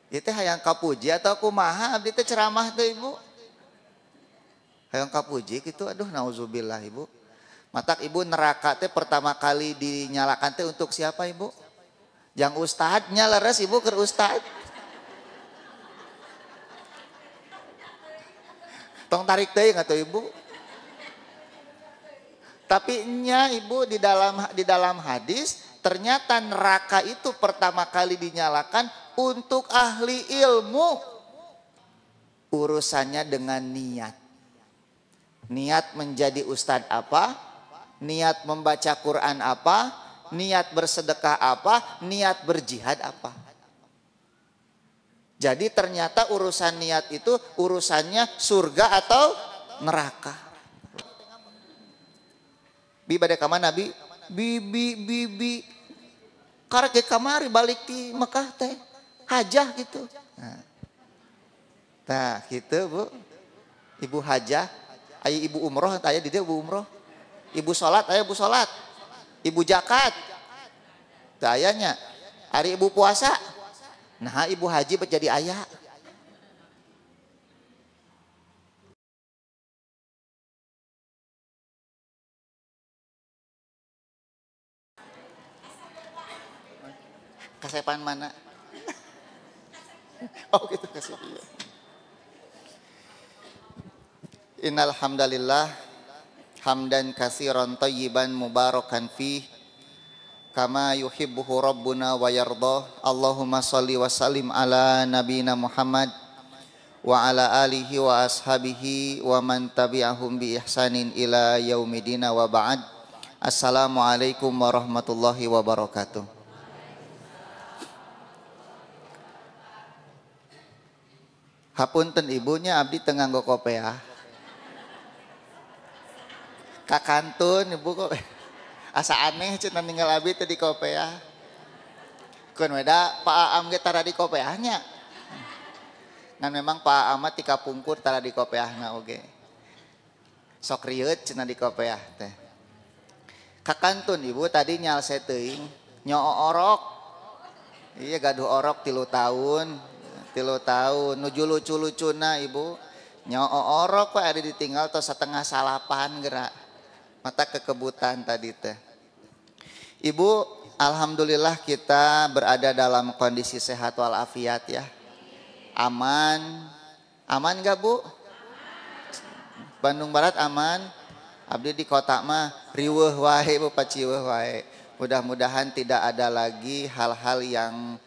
Itu hayang kapuji atau kumaha abdi teh ceramah teh ibu? Hayang kapuji gitu, aduh nauzubillah ibu. Matak ibu neraka teh pertama kali dinyalakan teh untuk siapa ibu? Yang ustadznya leres ibu ke ustadz. Tong tarik teh atau ibu. Tapi nya ibu di dalam hadis ternyata neraka itu pertama kali dinyalakan untuk ahli ilmu. Urusannya dengan niat. Niat menjadi ustadz apa? Niat membaca Quran apa? Niat bersedekah apa? Niat berjihad apa? Jadi ternyata urusan niat itu urusannya surga atau neraka. Bi bade ka mana bi? Bibi. Karek ke kamari balik di Mekah teh. Hajah gitu. Nah, gitu Bu. Ibu hajah, aya ibu umroh, aya di dia ibu umroh. Ibu salat, aya ibu salat. Ibu zakat. Teu ayanya. Hari ibu puasa. Nah, ibu haji jadi aya. Kasepan mana? Oh gitu kasih dia. Innal hamdalillah hamdan katsiran thayyiban mubarakan fih kama yuhibbuhu rabbuna wa yardah. Allahumma shalli wa sallim ala nabiyina Muhammad wa ala alihi wa ashabihi wa man tabi'ahum bi ihsanin ila yaumidina wa ba'd. Assalamualaikum warahmatullahi wabarakatuh. Hapunten ibunya abdi teu nganggo kopiah. Kakantun ibu kok asa aneh cenah ninggal abdi teh di kopiah. Kun weda Pak Aam ge tara di kopiahnya. Ngan memang Pak Aam ti kapungkur tara di kopiahna oge. Sok rieut cenah di kopiah teh. Kakantun ibu tadi nyalse teuing nyoo orok. Iya gaduh orok 3 tahun. 3 tahun nuju lucu-lucuna ibu nyoo orok pak ada ditinggal atau setengah salapan gerak mata kekebutan tadi teh. Ibu alhamdulillah kita berada dalam kondisi sehat walafiat ya, aman gak Bu? Bandung Barat aman, abdi di kota mah riweuh wae Bu, paciweuh wae. Mudah-mudahan tidak ada lagi hal-hal yang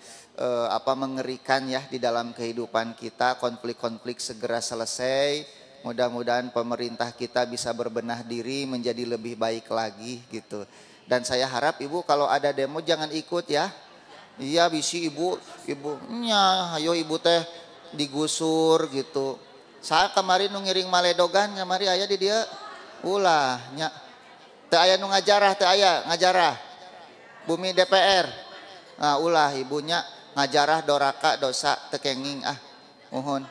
mengerikan ya di dalam kehidupan kita. Konflik-konflik segera selesai. Mudah-mudahan pemerintah kita bisa berbenah diri menjadi lebih baik lagi gitu. Dan saya harap ibu kalau ada demo jangan ikut ya. Iya bisi ibunya ayo ibu teh digusur gitu. Saya kemarin ngiring maledogan kemari aya di dia ulah nya teu aya nu ngajarah teu aya ngajarah bumi DPR. Nah ulah ibunya ngajarah doraka dosa tekenging mohon.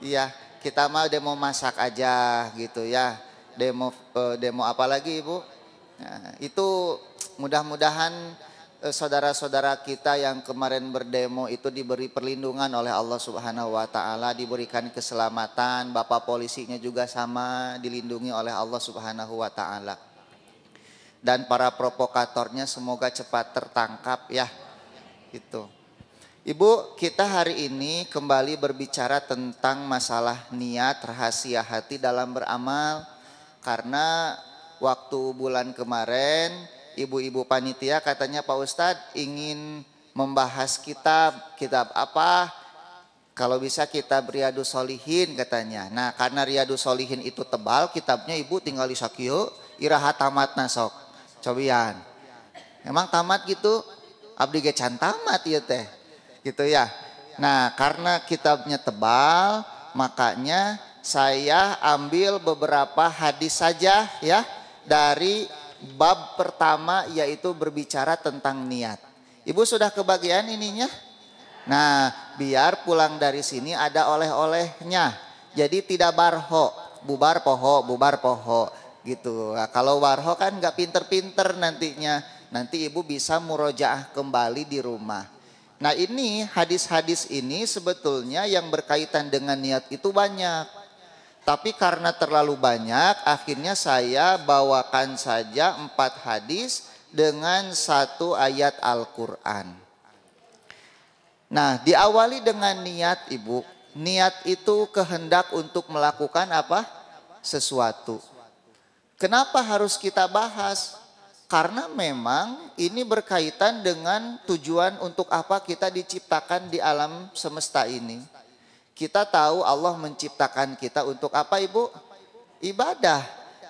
Iya kita mah demo masak aja gitu ya, demo apa lagi ibu. Nah, itu mudah-mudahan saudara-saudara kita yang kemarin berdemo itu diberi perlindungan oleh Allah Subhanahu wa taala, diberikan keselamatan. Bapak polisinya juga sama dilindungi oleh Allah Subhanahu wa taala. Dan para provokatornya semoga cepat tertangkap ya. Gitu. Ibu, kita hari ini kembali berbicara tentang masalah niat, rahasia hati dalam beramal. Karena waktu bulan kemarin ibu-ibu panitia katanya Pak Ustadz ingin membahas kitab apa? Kalau bisa kitab Riyadus Shalihin katanya. Nah karena Riyadus Shalihin itu tebal kitabnya ibu tinggal di sakieu iraha tamat nasok. Cobian. Emang tamat gitu? Abdi ge can tamat ieu teh. Gitu ya. Nah, karena kitabnya tebal, makanya saya ambil beberapa hadis saja ya dari bab pertama yaitu berbicara tentang niat. Ibu sudah kebagian ininya? Nah, biar pulang dari sini ada oleh-olehnya. Jadi tidak bubar poho gitu. Nah, kalau warho kan nggak pinter-pinter nantinya. Nanti ibu bisa murojaah kembali di rumah. Nah ini hadis-hadis ini sebetulnya yang berkaitan dengan niat itu banyak. Tapi karena terlalu banyak, akhirnya saya bawakan saja 4 hadis dengan 1 ayat Al-Quran. Nah diawali dengan niat Ibu. Niat itu kehendak untuk melakukan apa? Sesuatu. Kenapa harus kita bahas? Karena memang ini berkaitan dengan tujuan untuk apa kita diciptakan di alam semesta ini. Kita tahu Allah menciptakan kita untuk apa Ibu? Ibadah.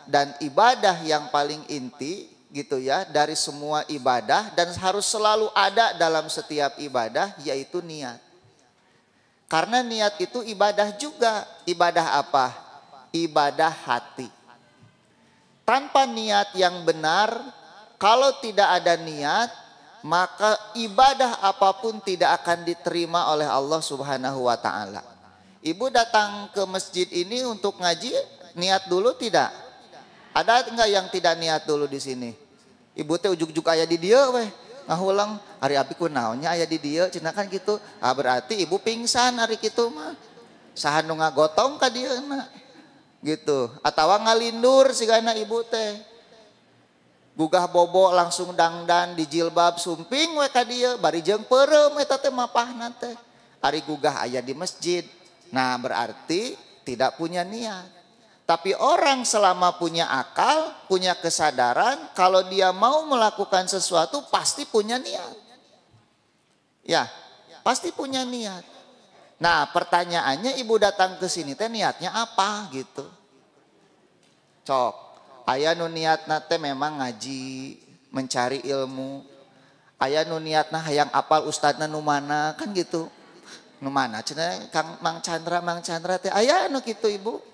Dan ibadah yang paling inti gitu ya dari semua ibadah dan harus selalu ada dalam setiap ibadah yaitu niat. Karena niat itu ibadah juga. Ibadah apa? Ibadah hati. Tanpa niat yang benar, kalau tidak ada niat, maka ibadah apapun tidak akan diterima oleh Allah Subhanahu wa taala. Ibu datang ke masjid ini untuk ngaji, niat dulu tidak? Ada enggak yang tidak niat dulu di sini? Ibu teh ujuk-ujuk aya di dieu weh. Ngahulang hari abi kunaonnya aya di dieu cenah kan gitu. Ah berarti ibu pingsan hari kitu mah. Saha nu ngagotong ka dieuna. Gitu. Atawa ngalindur sigana ibu teh. Gugah bobo langsung dangdan di jilbab sumping we ka dieu bari jeung peureum eta teh mapahna teh. Ari gugah aya di masjid. Nah berarti tidak punya niat. Tapi orang selama punya akal, punya kesadaran, kalau dia mau melakukan sesuatu pasti punya niat. Ya, pasti punya niat. Nah pertanyaannya ibu datang ke sini teh niatnya apa gitu. Cok, aya nu niatna teh memang ngaji, mencari ilmu. Aya nu niatna hayang apal ustadna nu mana kan gitu. Nu mana cenah Kang Mang Chandra teh aya nu kitu ibu.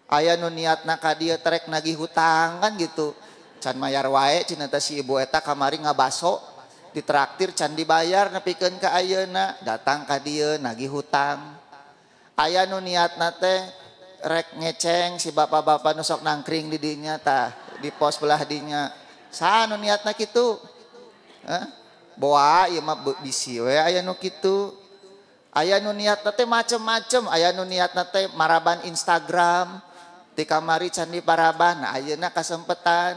Aya nu niatna ka dieu terek nagih hutang kan gitu. Can mayar wae cenah teh si ibu eta kamari ngabaso ditraktir can dibayar nepikeun ka ayeuna datang ka dieu nagih hutang. Aya nu niatna teh rek ngeceng si bapak-bapak nu sok nangkring di dinya tah di pos belah dinya. Saha nu niatna kitu? Boa ieu mah bisi we aya nu kitu. Aya nu niatna teh macem-macem, aya nu niatna teh maraban Instagram, di kamari can diparaban, nah ayeuna kasempetan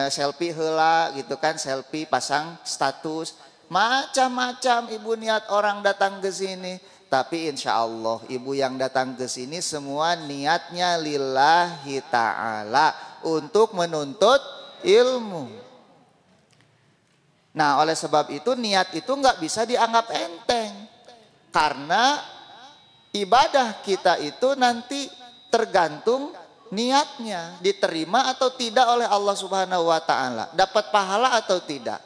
selfie heula gitu kan, selfie pasang status, macam-macam ibu niat orang datang ke sini. Tapi insya Allah ibu yang datang ke sini semua niatnya lillahi ta'ala untuk menuntut ilmu. Nah oleh sebab itu niat itu nggak bisa dianggap enteng. Karena ibadah kita itu nanti tergantung niatnya diterima atau tidak oleh Allah Subhanahu wa taala. Dapat pahala atau tidak.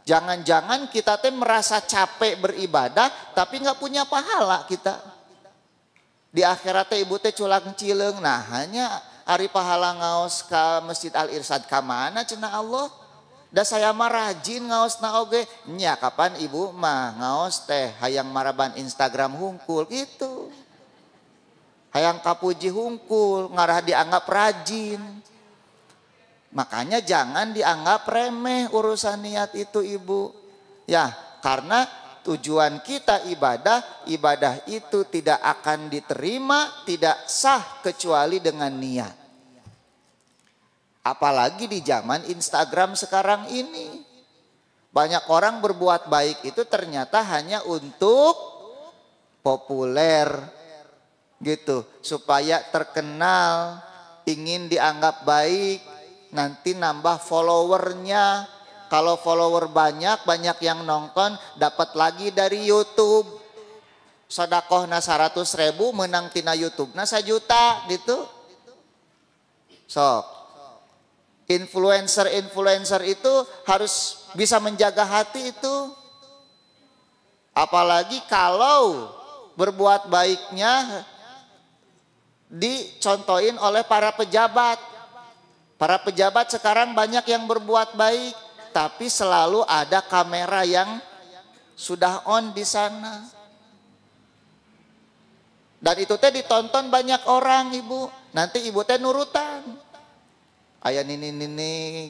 Jangan-jangan kita teh merasa capek beribadah tapi nggak punya pahala kita. Di akhirat teh ibu teh culang cileung. Nah hanya ari pahala ngaos ka Masjid Al Irsyad ka mana cenah Allah? Da saya mah rajin ngaosna oge. Nya kapan ibu mah ngaos teh hayang maraban Instagram hungkul gitu. Hayang kapuji hungkul, ngarah dianggap rajin. Makanya jangan dianggap remeh urusan niat itu ibu. Ya, karena tujuan kita ibadah, ibadah itu tidak akan diterima, tidak sah kecuali dengan niat. Apalagi di zaman Instagram sekarang ini. Banyak orang berbuat baik itu ternyata hanya untuk populer gitu. Supaya terkenal, ingin dianggap baik, nanti nambah followernya. Kalau follower banyak yang nonton, dapat lagi dari YouTube. Sodakohna 100.000 menang tina YouTube nah 1 juta gitu. Sok. Influencer itu harus bisa menjaga hati itu. Apalagi kalau berbuat baiknya dicontohin oleh para pejabat. Para pejabat sekarang banyak yang berbuat baik, tapi selalu ada kamera yang sudah on di sana. Dan itu teh ditonton banyak orang ibu. Nanti ibu teh nurutan. Aya nini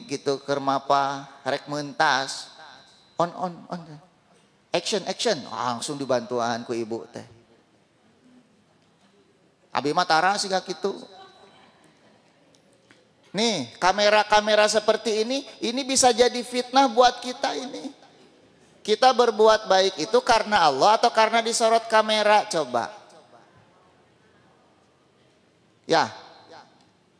gitu keur mapa rek meuntas. On. action, langsung dibantuan ku ibu teh. Abi mah tara siga kitu. Nih, kamera-kamera seperti ini bisa jadi fitnah buat kita ini. Kita berbuat baik itu karena Allah atau karena disorot kamera? Coba. Ya,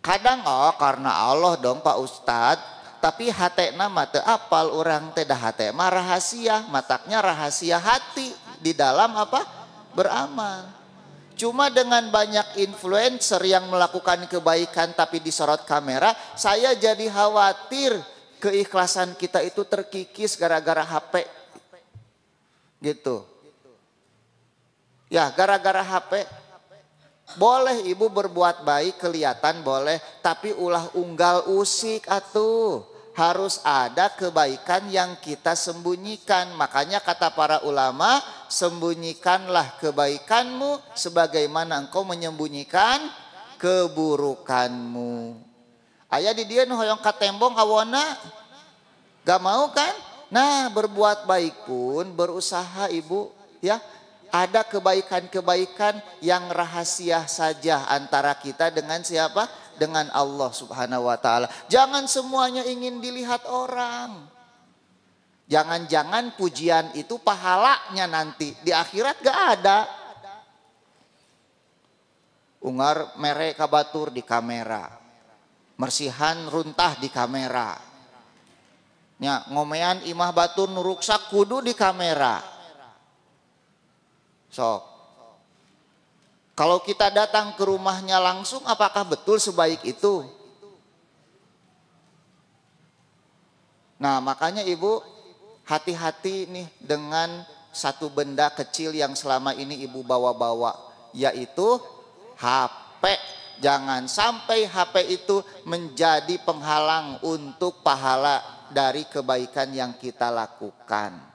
kadang karena Allah dong Pak Ustadz. Tapi hatena mah teu apal orang teh dah hate mah rahasia. Mataknya rahasia hati di dalam apa? Beramal. Cuma dengan banyak influencer yang melakukan kebaikan tapi disorot kamera, saya jadi khawatir keikhlasan kita itu terkikis gara-gara HP. Gitu. Ya, gara-gara HP. Boleh ibu berbuat baik kelihatan boleh, tapi ulah unggal usik atuh. Harus ada kebaikan yang kita sembunyikan. Makanya kata para ulama, sembunyikanlah kebaikanmu sebagaimana engkau menyembunyikan keburukanmu. Aya di dia nu hoyong ka tembong awona, gak mau kan? Nah, berbuat baik pun berusaha ibu, ya. Ada kebaikan-kebaikan yang rahasia saja antara kita dengan siapa? Dengan Allah Subhanahu wa taala. Jangan semuanya ingin dilihat orang. Jangan-jangan pujian itu pahalanya nanti di akhirat gak ada. Ungar mere kabatur di kamera. Mersihan runtah di kamera. Nya ngomean imah batur nuruksak kudu di kamera. Sok. Kalau kita datang ke rumahnya langsung, apakah betul sebaik itu? Nah, makanya ibu hati-hati nih dengan satu benda kecil yang selama ini ibu bawa-bawa, yaitu HP. Jangan sampai HP itu menjadi penghalang untuk pahala dari kebaikan yang kita lakukan.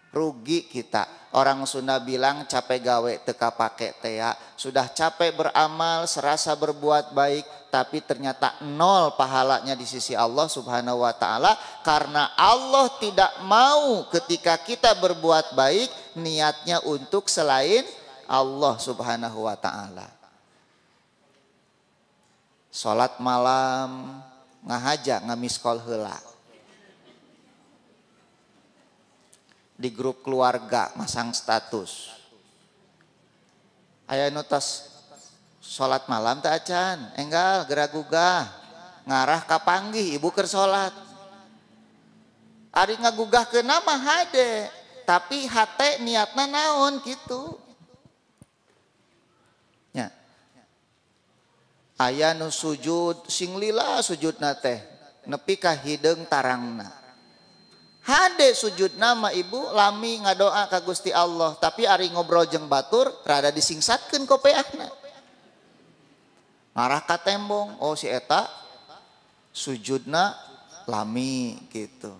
Rugi kita. Orang Sunda bilang capek gawe teka pake tea. Sudah capek beramal, serasa berbuat baik, tapi ternyata nol pahalanya di sisi Allah Subhanahu wa taala, karena Allah tidak mau ketika kita berbuat baik niatnya untuk selain Allah Subhanahu wa taala. Salat malam ngahaja ngamiskol heula. Di grup keluarga masang status. Aya nu tos salat malam teh acan, enggal geragugah ngarah ka panggih ibu keur salat. Ari ngagugahkeun mah hade, tapi hate niatna naon kitu. Nya. Aya nu sujud sing lila sujudna teh nepi ka hideung tarangna. Hade sujud nama ibu lami ngadoa ka Gusti Allah, tapi ari ngobrol jeung batur rada disingsatkeun kopeahna. Ngarah ka tembong, oh si eta sujudna lami gitu.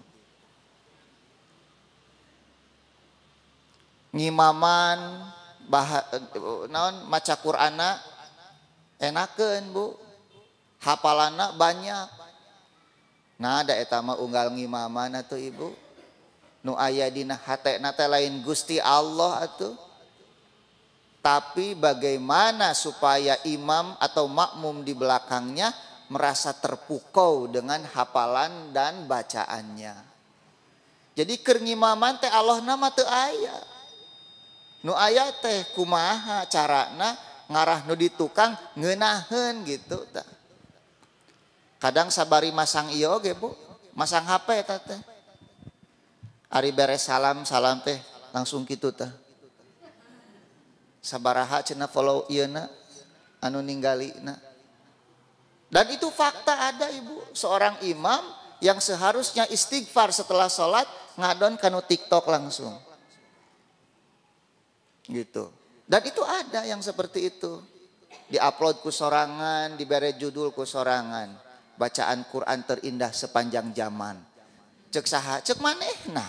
Ngimaman naon maca Qur'ana enakeun Bu. Hafalanna banyak. Nah, ada eta mah unggal ngimaman atuh ibu. Nu aya dina hatena teh lain Gusti Allah atuh. Tapi bagaimana supaya imam atau makmum di belakangnya merasa terpukau dengan hafalan dan bacaannya. Jadi keur ngimaman teh Allah nama teu aya. Nu aya teh kumaha carana ngarah nu ditukang ngeunaheun gitu tah. Kadang sabari masang ieu oge Bu, masang HP eta teh. Ari beres salam teh langsung kitu teh. Sabaraha cenah follow ieuna anu ninggalina. Dan itu fakta ada ibu, seorang imam yang seharusnya istighfar setelah sholat ngadon kanu TikTok langsung. Gitu. Dan itu ada yang seperti itu. Diupload ku sorangan, dibere judul ku sorangan. Bacaan Quran terindah sepanjang zaman. Cek saha, cek manehna.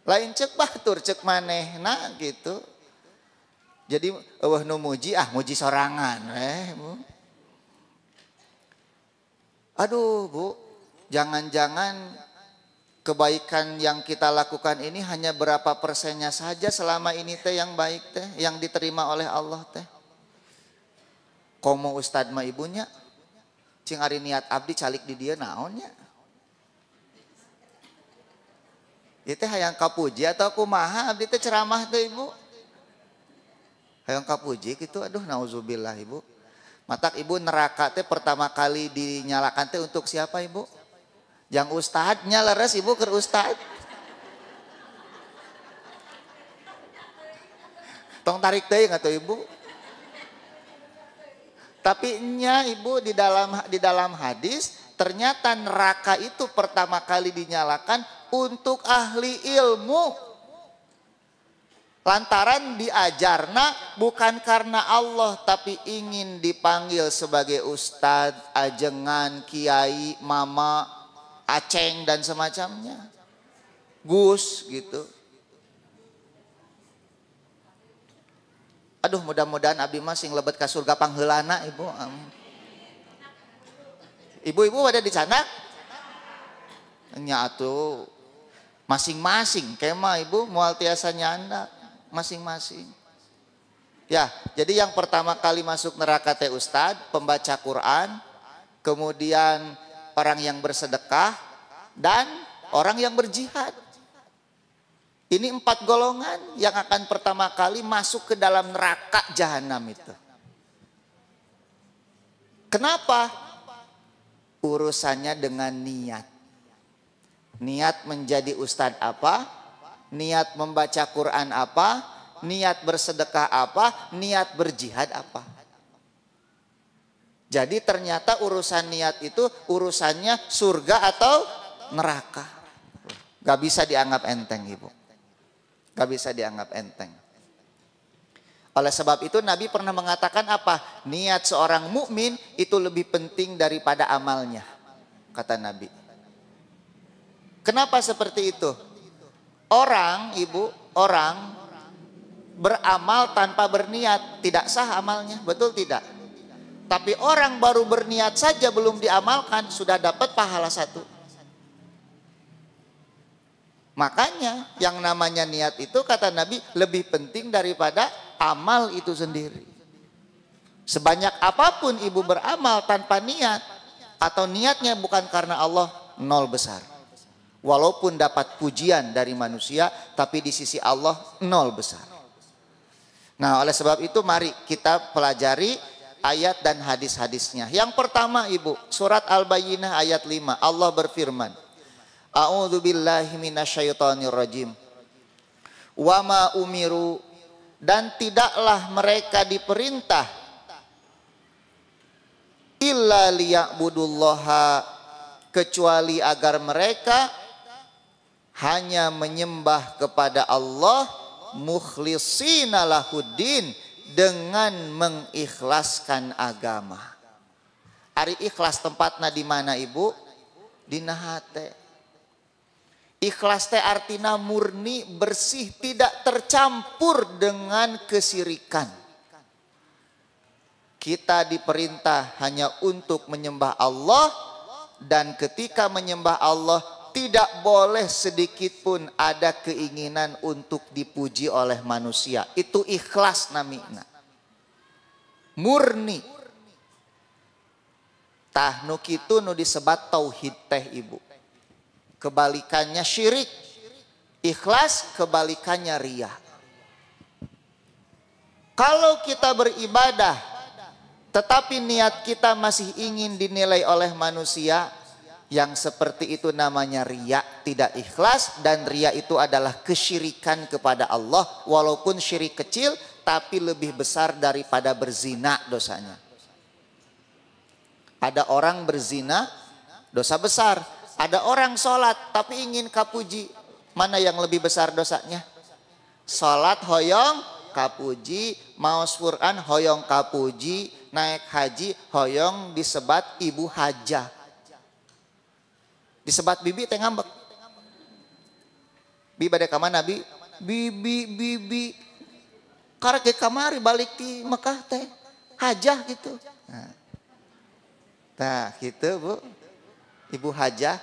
Lain cek batur, cek manehna gitu. Jadi eueuh nu muji muji sorangan Bu. Aduh Bu, jangan-jangan kebaikan yang kita lakukan ini hanya berapa persennya saja selama ini teh yang baik teh, yang diterima oleh Allah teh. Komo ustad mah ibunya, cing ari niat abdi calik di dia naonnya. Itu hayang kapuji atau kumaha abdi teh ceramah teh ibu. Hayang kapuji gitu, aduh nauzubillah ibu. Matak ibu neraka teh pertama kali dinyalakan teh untuk siapa ibu? Yang ustadnya leres ibu ke ustad. Tong tarik teh atau ibu. Tapi nya ibu di dalam hadis ternyata neraka itu pertama kali dinyalakan untuk ahli ilmu. Lantaran diajarna bukan karena Allah tapi ingin dipanggil sebagai ustadz, ajengan, kiai, mama, aceng dan semacamnya. Gus gitu. Aduh mudah-mudahan abdi mah sing lebet ka surga pangheulana ibu. Ibu-ibu ada di sana? Nya atuh masing-masing kema ibu moal tiasa nyanda masing-masing. Ya, jadi yang pertama kali masuk neraka teh ustad, pembaca Quran, kemudian orang yang bersedekah dan orang yang berjihad. Ini 4 golongan yang akan pertama kali masuk ke dalam neraka jahanam itu. Kenapa? Urusannya dengan niat. Niat menjadi ustadz apa? Niat membaca Quran apa? Niat bersedekah apa? Niat berjihad apa? Jadi ternyata urusan niat itu urusannya surga atau neraka. Gak bisa dianggap enteng ibu. Gak bisa dianggap enteng. Oleh sebab itu Nabi pernah mengatakan apa? Niat seorang mukmin itu lebih penting daripada amalnya. Kata Nabi. Kenapa seperti itu? Orang, ibu, orang beramal tanpa berniat tidak sah amalnya, betul tidak? Tapi orang baru berniat saja belum diamalkan sudah dapat pahala 1. Makanya yang namanya niat itu kata Nabi lebih penting daripada amal itu sendiri. Sebanyak apapun ibu beramal tanpa niat atau niatnya bukan karena Allah, 0 besar. Walaupun dapat pujian dari manusia, tapi di sisi Allah 0 besar. Nah oleh sebab itu mari kita pelajari ayat dan hadis-hadisnya. Yang pertama ibu, surat Al-Bayyinah ayat 5. Allah berfirman, A'udzu billahi minasyaitonir rajim. Wa ma umiru, dan tidaklah mereka diperintah illa liya'budullaha, kecuali agar mereka hanya menyembah kepada Allah mukhlishina lahuddin, dengan mengikhlaskan agama. Ari ikhlas tempatna di mana ibu? Dina hate. Ikhlas teh artina murni, bersih, tidak tercampur dengan kesirikan. Kita diperintah hanya untuk menyembah Allah, dan ketika menyembah Allah tidak boleh sedikit pun ada keinginan untuk dipuji oleh manusia. Itu ikhlas namina. Murni. Tah nu kitu nu disebat tauhid teh ibu. Kebalikannya syirik. Ikhlas kebalikannya riya. Kalau kita beribadah tetapi niat kita masih ingin dinilai oleh manusia, yang seperti itu namanya riya, tidak ikhlas. Dan riya itu adalah kesyirikan kepada Allah. Walaupun syirik kecil tapi lebih besar daripada berzina dosanya. Ada orang berzina dosa besar. Ada orang sholat tapi ingin kapuji. Mana yang lebih besar dosanya? Sholat hoyong kapuji, maos Quran hoyong kapuji, naik haji hoyong disebat ibu hajah. Disebat bibi teh ngambek. Bi bade ka mana bi? Bibi. Karek ge kamari balik di Mekah teh. Hajah gitu. Nah gitu Bu. Ibu hajah.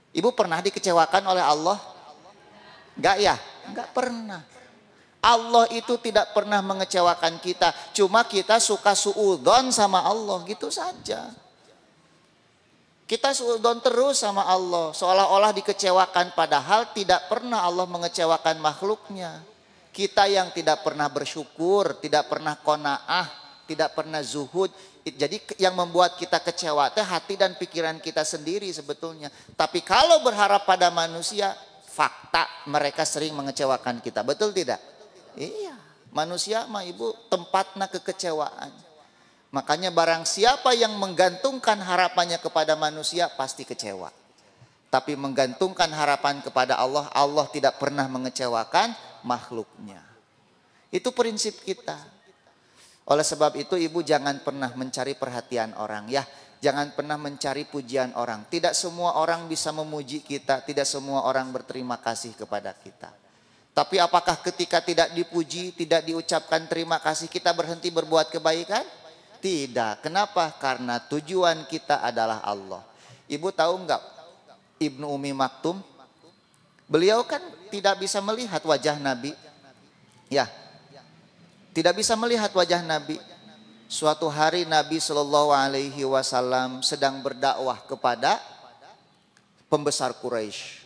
Ibu pernah dikecewakan oleh Allah? Enggak ya? Enggak pernah. Allah itu tidak pernah mengecewakan kita. Cuma kita suka suudzon sama Allah, gitu saja. Kita suudzon terus sama Allah, seolah-olah dikecewakan, padahal tidak pernah Allah mengecewakan makhluknya. Kita yang tidak pernah bersyukur, tidak pernah qanaah, tidak pernah zuhud. Jadi yang membuat kita kecewa teh hati dan pikiran kita sendiri sebetulnya. Tapi kalau berharap pada manusia, fakta mereka sering mengecewakan kita. Betul tidak? Iya. Manusia mah ibu tempatnya kekecewaan. Makanya barang siapa yang menggantungkan harapannya kepada manusia pasti kecewa. Tapi menggantungkan harapan kepada Allah, Allah tidak pernah mengecewakan makhluknya. Itu prinsip kita. Oleh sebab itu ibu jangan pernah mencari perhatian orang ya. Jangan pernah mencari pujian orang. Tidak semua orang bisa memuji kita. Tidak semua orang berterima kasih kepada kita. Tapi apakah ketika tidak dipuji, tidak diucapkan terima kasih, kita berhenti berbuat kebaikan? Tidak. Kenapa? Karena tujuan kita adalah Allah. Ibu tahu enggak Ibnu Umi Maktum? Beliau kan tidak bisa melihat wajah Nabi. Ya. Tidak bisa melihat wajah Nabi. Suatu hari Nabi Shallallahu Alaihi Wasallam sedang berdakwah kepada pembesar Quraisy.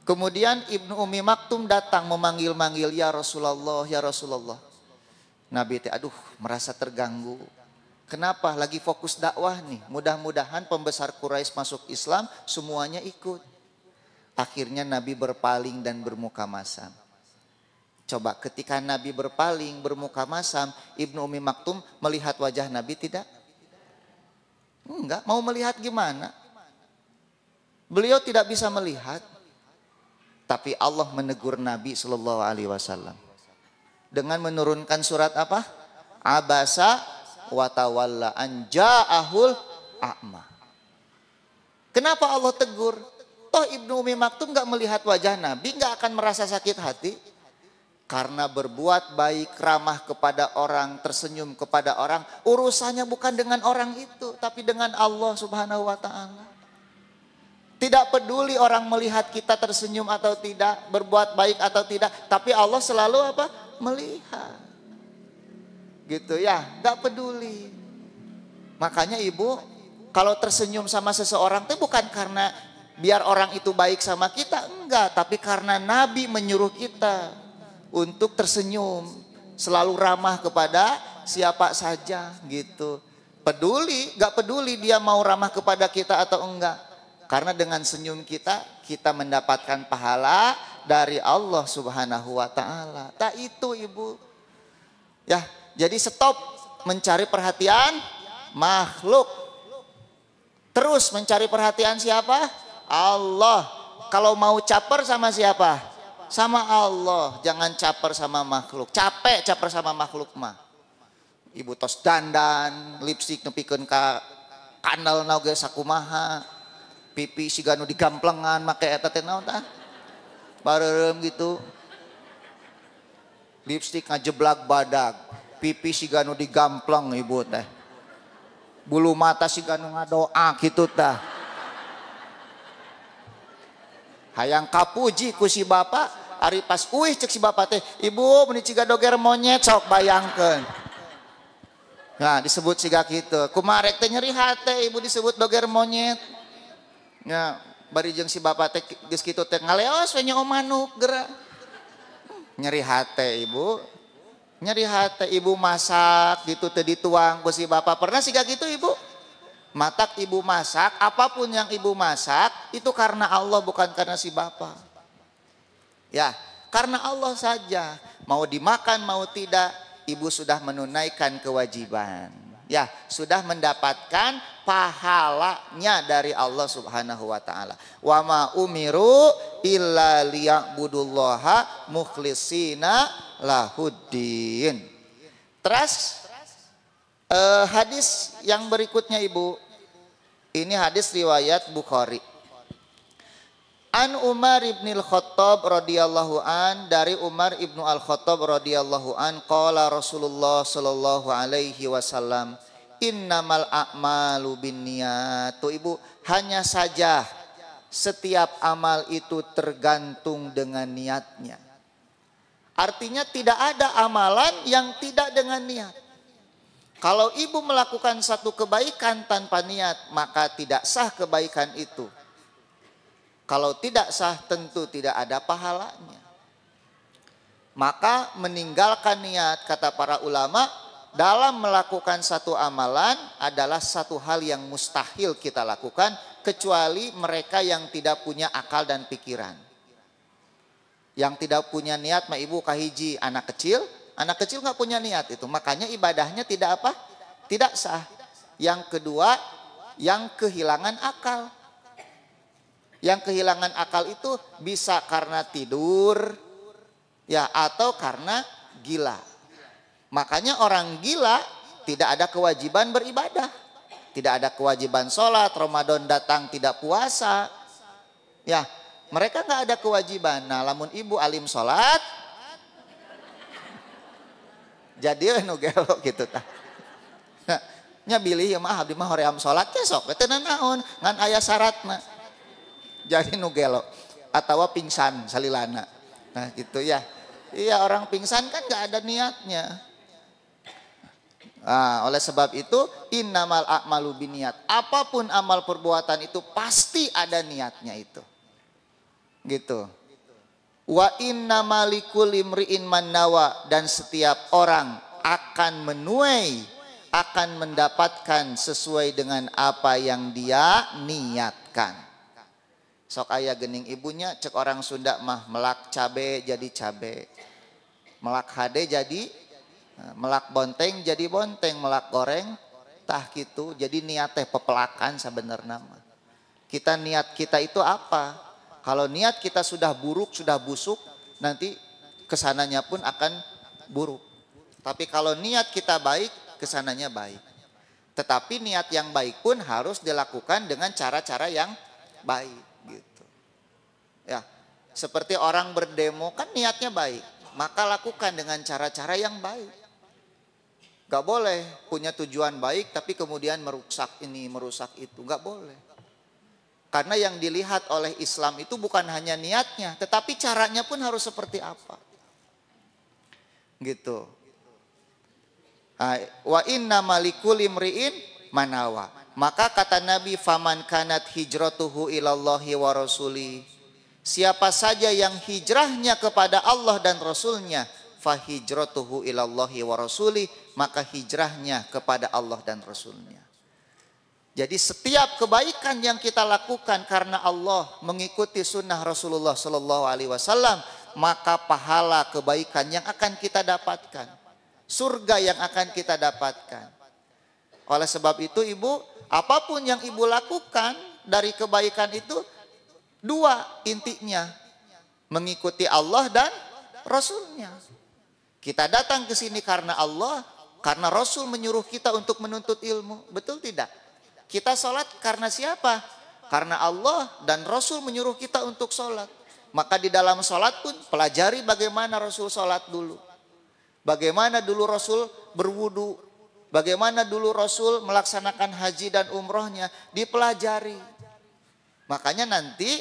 Kemudian Ibnu Umi Maktum datang memanggil-manggil, ya Rasulullah, ya Rasulullah. Nabi aduh merasa terganggu. Kenapa? Lagi fokus dakwah nih. Mudah-mudahan pembesar Quraisy masuk Islam, semuanya ikut. Akhirnya Nabi berpaling dan bermuka masam. Coba ketika Nabi berpaling, bermuka masam, Ibnu Umi Maktum melihat wajah Nabi tidak? Enggak, mau melihat gimana? Beliau tidak bisa melihat. Tapi Allah menegur Nabi Shallallahu Alaihi Wasallam dengan menurunkan surat apa? Abasa wa tawalla an ja'ahul a'ma. Kenapa Allah tegur? Toh Ibnu Umi Maktum enggak melihat wajah Nabi, enggak akan merasa sakit hati. Karena berbuat baik, ramah kepada orang, tersenyum kepada orang, urusannya bukan dengan orang itu, tapi dengan Allah Subhanahu wa Ta'ala. Tidak peduli orang melihat kita tersenyum atau tidak, berbuat baik atau tidak, tapi Allah selalu apa? Melihat. Gitu ya, gak peduli. Makanya ibu, kalau tersenyum sama seseorang itu bukan karena biar orang itu baik sama kita, enggak, tapi karena Nabi menyuruh kita untuk tersenyum, selalu ramah kepada siapa saja gitu. Peduli, gak peduli dia mau ramah kepada kita atau enggak. Karena dengan senyum kita, kita mendapatkan pahala dari Allah Subhanahu wa Ta'ala. Tak itu ibu. Ya, jadi stop mencari perhatian makhluk. Terus mencari perhatian siapa? Allah. Kalau mau caper sama siapa? Sama Allah, jangan caper sama makhluk. Capek caper sama makhluk mah. Ibu tos dandan, lipstik nepikeun ka kandal naoge sakumaha. Pipi siganu digamplengan make eta teh naon tah? Bareureum gitu. Lipstik ngajeblak badag, pipi siganu digampleng ibu teh. Bulu mata siganu ngadoa kitu tah. Hayang kapuji ku si bapak. Ari pas uih cek si bapak teh, ibu meni ciga doger monyet sok bayangkeun. Nah disebut ciga kitu. Kumarek teh nyeri hate ibu disebut doger monyet. Ya bari jeung si bapak teh geus kitu teh ngaleos we nyaho manuk geura. Nyeri hate ibu. Nyeri hate ibu masak gitu teh dituang ku si bapak. Pernah siga kitu ibu? Matak ibu masak, apapun yang ibu masak itu karena Allah bukan karena si bapak. Ya, karena Allah saja. Mau dimakan mau tidak, ibu sudah menunaikan kewajiban. Ya, sudah mendapatkan pahalanya dari Allah Subhanahu wa Ta'ala. Wa ma umiru illa liya'budullaha mukhlishina lahuddin. Terus hadis yang berikutnya ibu. Ini hadis riwayat Bukhari. An Umar ibn al-Khattab radhiyallahu an, dari Umar ibnu al-Khattab radhiyallahu an, qala Rasulullah sallallahu alaihi wasallam, innamal a'malu binniyat. Tuh ibu, hanya saja setiap amal itu tergantung dengan niatnya. Artinya tidak ada amalan yang tidak dengan niat. Kalau ibu melakukan satu kebaikan tanpa niat, maka tidak sah kebaikan itu. Kalau tidak sah, tentu tidak ada pahalanya. Maka meninggalkan niat, kata para ulama, dalam melakukan satu amalan adalah satu hal yang mustahil kita lakukan, kecuali mereka yang tidak punya akal dan pikiran. Yang tidak punya niat, mah ibu kahiji anak kecil nggak punya niat itu, makanya ibadahnya tidak apa? Tidak sah. Yang kedua, yang kehilangan akal. Yang kehilangan akal itu bisa karena tidur, ya, atau karena gila. Makanya orang gila tidak ada kewajiban beribadah, tidak ada kewajiban sholat, Ramadan datang tidak puasa, ya, mereka nggak ada kewajiban. Nah, lamun ibu alim sholat, jadi nu gelo gitu tah. Nya bilih ya mah abdi mah hoream salat teh sok teh naon ngan aya syaratna. Jadi nu gelo atawa pingsan salilana. Nah, gitu ya. Iya, orang pingsan kan enggak ada niatnya. Nah, oleh sebab itu innamal a'malu biniat. Apapun amal perbuatan itu pasti ada niatnya itu. Gitu. Wa inna malikul imri'in man nawa, dan setiap orang akan menuai, akan mendapatkan sesuai dengan apa yang dia niatkan. Sok aya gening ibunya, cek orang Sunda mah melak cabe jadi cabe, melak hade jadi melak bonteng jadi bonteng, melak goreng tah gitu. Jadi niat teh pepelakan sebenarnya mah. Kita niat kita itu apa? Kalau niat kita sudah buruk, sudah busuk, nanti kesananya pun akan buruk. Tapi kalau niat kita baik, kesananya baik. Tetapi niat yang baik pun harus dilakukan dengan cara-cara yang baik, gitu. Ya, seperti orang berdemo kan niatnya baik, maka lakukan dengan cara-cara yang baik. Gak boleh punya tujuan baik tapi kemudian merusak ini, merusak itu, gak boleh. Karena yang dilihat oleh Islam itu bukan hanya niatnya, tetapi caranya pun harus seperti apa. Gitu. Wa inna malikul imri'in manawa. Maka kata Nabi, faman kanat hijratuhu ilallahi wa rasuli. Siapa saja yang hijrahnya kepada Allah dan Rasulnya, fa hijratuhu ilallahi wa rasuli, maka hijrahnya kepada Allah dan Rasulnya. Jadi setiap kebaikan yang kita lakukan karena Allah, mengikuti sunnah Rasulullah Sallallahu Alaihi Wasallam, maka pahala kebaikan yang akan kita dapatkan, surga yang akan kita dapatkan. Oleh sebab itu ibu, apapun yang ibu lakukan dari kebaikan itu, dua intinya, mengikuti Allah dan Rasulnya. Kita datang ke sini karena Allah, karena Rasul menyuruh kita untuk menuntut ilmu, betul tidak? Kita sholat karena siapa? Karena Allah dan Rasul menyuruh kita untuk sholat. Maka di dalam sholat pun pelajari bagaimana Rasul sholat dulu. Bagaimana dulu Rasul berwudu. Bagaimana dulu Rasul melaksanakan haji dan umrohnya. Dipelajari. Makanya nanti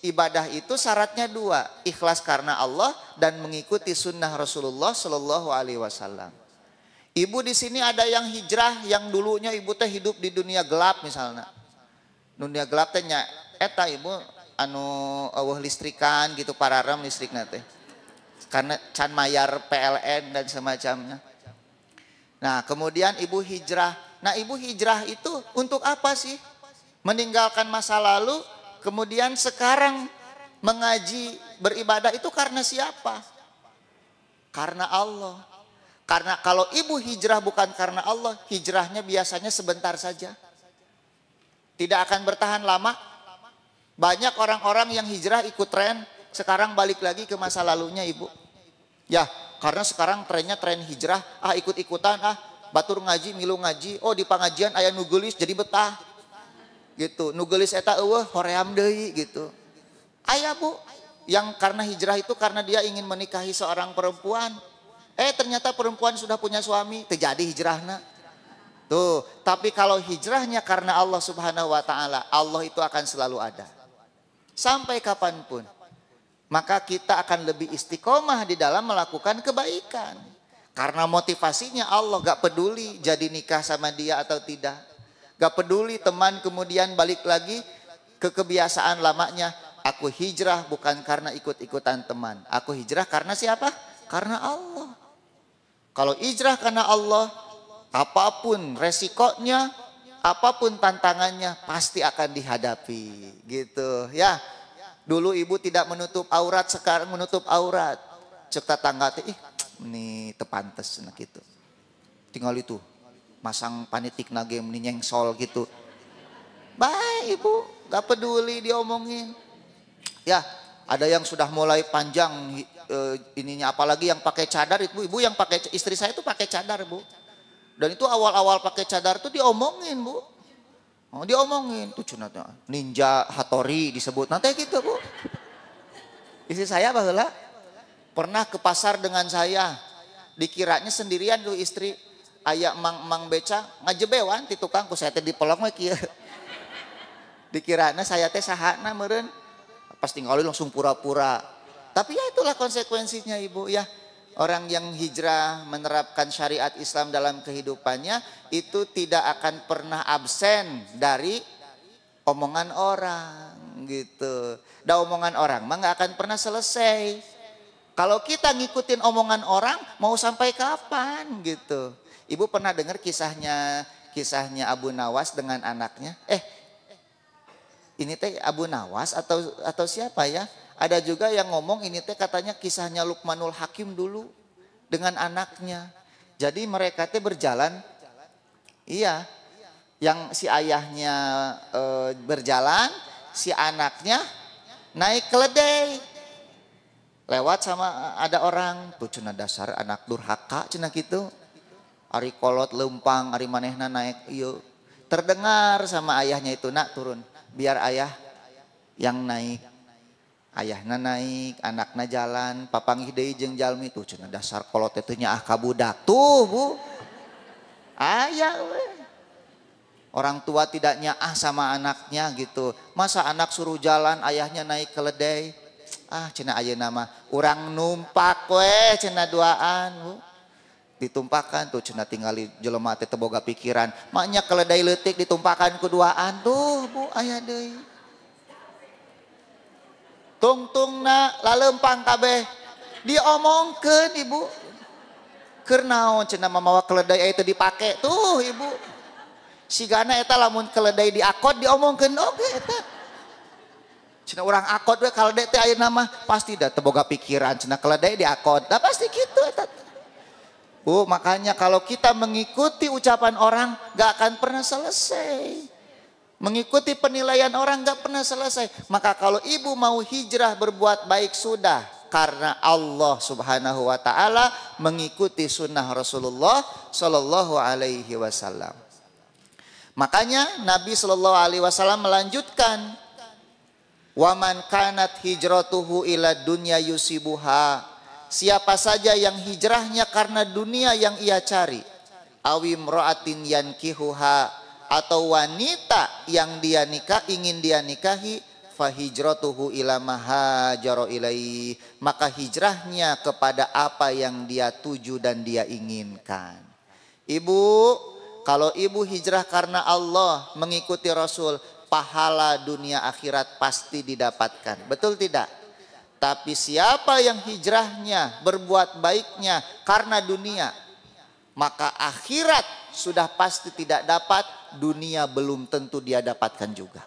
ibadah itu syaratnya dua. Ikhlas karena Allah dan mengikuti sunnah Rasulullah Sallallahu Alaihi Wasallam. Ibu di sini ada yang hijrah, yang dulunya ibu teh hidup di dunia gelap misalnya. Dunia gelap teh nya eta ibu anu eueuh listrikan gitu, pararem listrikna teh. Karena can mayar PLN dan semacamnya. Nah, kemudian ibu hijrah. Nah, ibu hijrah itu untuk apa sih? Meninggalkan masa lalu, kemudian sekarang mengaji, beribadah itu karena siapa? Karena Allah. Karena kalau ibu hijrah bukan karena Allah, hijrahnya biasanya sebentar saja. Tidak akan bertahan lama. Banyak orang-orang yang hijrah ikut tren, sekarang balik lagi ke masa lalunya ibu. Ya, karena sekarang trennya tren hijrah, ikut-ikutan, batur ngaji, milu ngaji, di pengajian aya nugelis jadi betah. Gitu, nugelis eta eueuh hoream deui gitu. Aya bu, yang karena hijrah itu karena dia ingin menikahi seorang perempuan. Ternyata perempuan sudah punya suami, terjadi hijrahnya. Tuh, tapi kalau hijrahnya karena Allah Subhanahu wa taala, Allah itu akan selalu ada. sampai kapanpun. Maka kita akan lebih istiqomah di dalam melakukan kebaikan. Karena motivasinya Allah, gak peduli jadi nikah sama dia atau tidak. Gak peduli teman kemudian balik lagi ke kebiasaan lamanya. Aku hijrah bukan karena ikut-ikutan teman. Aku hijrah karena siapa? Karena Allah. Kalau hijrah karena Allah, apapun resikonya, apapun tantangannya pasti akan dihadapi. Gitu ya. Dulu ibu tidak menutup aurat, sekarang menutup aurat. Cek tetangga teh, ini tepantes nah gitu. Tinggal itu masang panitik nage nyengsol gitu. Baik ibu, gak peduli diomongin. Ya, ada yang sudah mulai panjang ininya, apalagi yang pakai cadar itu, ibu yang pakai, istri saya itu pakai cadar bu. Dan itu awal-awal pakai cadar itu diomongin bu. Oh, diomongin tuh cunatnya ninja Hattori disebut nanti gitu bu. Istri saya baheula pernah ke pasar dengan saya, dikiranya sendirian tuh istri, aya mang beca ngajebewan ti tukang ku saya teh dipelong we kieu. Dikiranya saya teh sahana meureun, pas tinggali langsung pura-pura. Tapi ya itulah konsekuensinya ibu ya. Orang yang hijrah menerapkan syariat Islam dalam kehidupannya itu tidak akan pernah absen dari omongan orang gitu. Dan omongan orang mah gak akan pernah selesai. Kalau kita ngikutin omongan orang mau sampai kapan gitu. Ibu pernah dengar kisahnya Abu Nawas dengan anaknya? Ini teh Abu Nawas atau siapa ya? Ada juga yang ngomong ini teh katanya kisahnya Luqmanul Hakim dulu dengan anaknya. Jadi mereka teh berjalan, iya, yang si ayahnya berjalan, si anaknya naik keledai. Lewat sama ada orang, tuh cenah dasar anak durhaka cenah gitu. Ari kolot lempang, ari manehna naik ieu. Terdengar sama ayahnya itu, nak turun, biar ayah yang naik. Ayahna naik, anakna jalan, papanggih deui jeung jalmi tuh cenah dasar kolot teh nya ka budak tuh bu. Ayah we. Orang tua tidak nyaah sama anaknya gitu. Masa anak suruh jalan, ayahnya naik keledai. Cenah ayeuna mah urang numpak we cenah duaan bu. Ditumpakan tuh cenah tingali jelema teh teu boga pikiran. Maknya keledai leutik ditumpakan ku duaan tuh bu aya deui. Tungtungna lalempang kabeh diomongkeun ibu. Keur naon cenah mamawa keledai itu dipake tuh ibu. Sigana eta lamun keledai diakod diomongkeun oge eta. Cenah urang akod we keledai teh ayeuna mah pasti da teu boga pikiran cenah keledai diakod. Da pasti kitu eta. Bu, makanya kalau kita mengikuti ucapan orang gak akan pernah selesai. Mengikuti penilaian orang gak pernah selesai. Maka kalau ibu mau hijrah berbuat baik sudah. Karena Allah subhanahu wa ta'ala mengikuti sunnah Rasulullah sallallahu alaihi wasallam. Makanya Nabi sallallahu alaihi wasallam melanjutkan. Waman kanat hijratuhu ila dunya yusibuha. Siapa saja yang hijrahnya karena dunia yang ia cari. Awim ro'atin yankihuha. Atau wanita yang ingin dia nikahi, fahijratuhu ila mahajaro ilai, maka hijrahnya kepada apa yang dia tuju dan dia inginkan. Ibu, kalau ibu hijrah karena Allah mengikuti Rasul, pahala dunia akhirat pasti didapatkan. Betul tidak? Tapi siapa yang hijrahnya berbuat baiknya karena dunia, maka akhirat sudah pasti tidak dapat, dunia belum tentu dia dapatkan juga.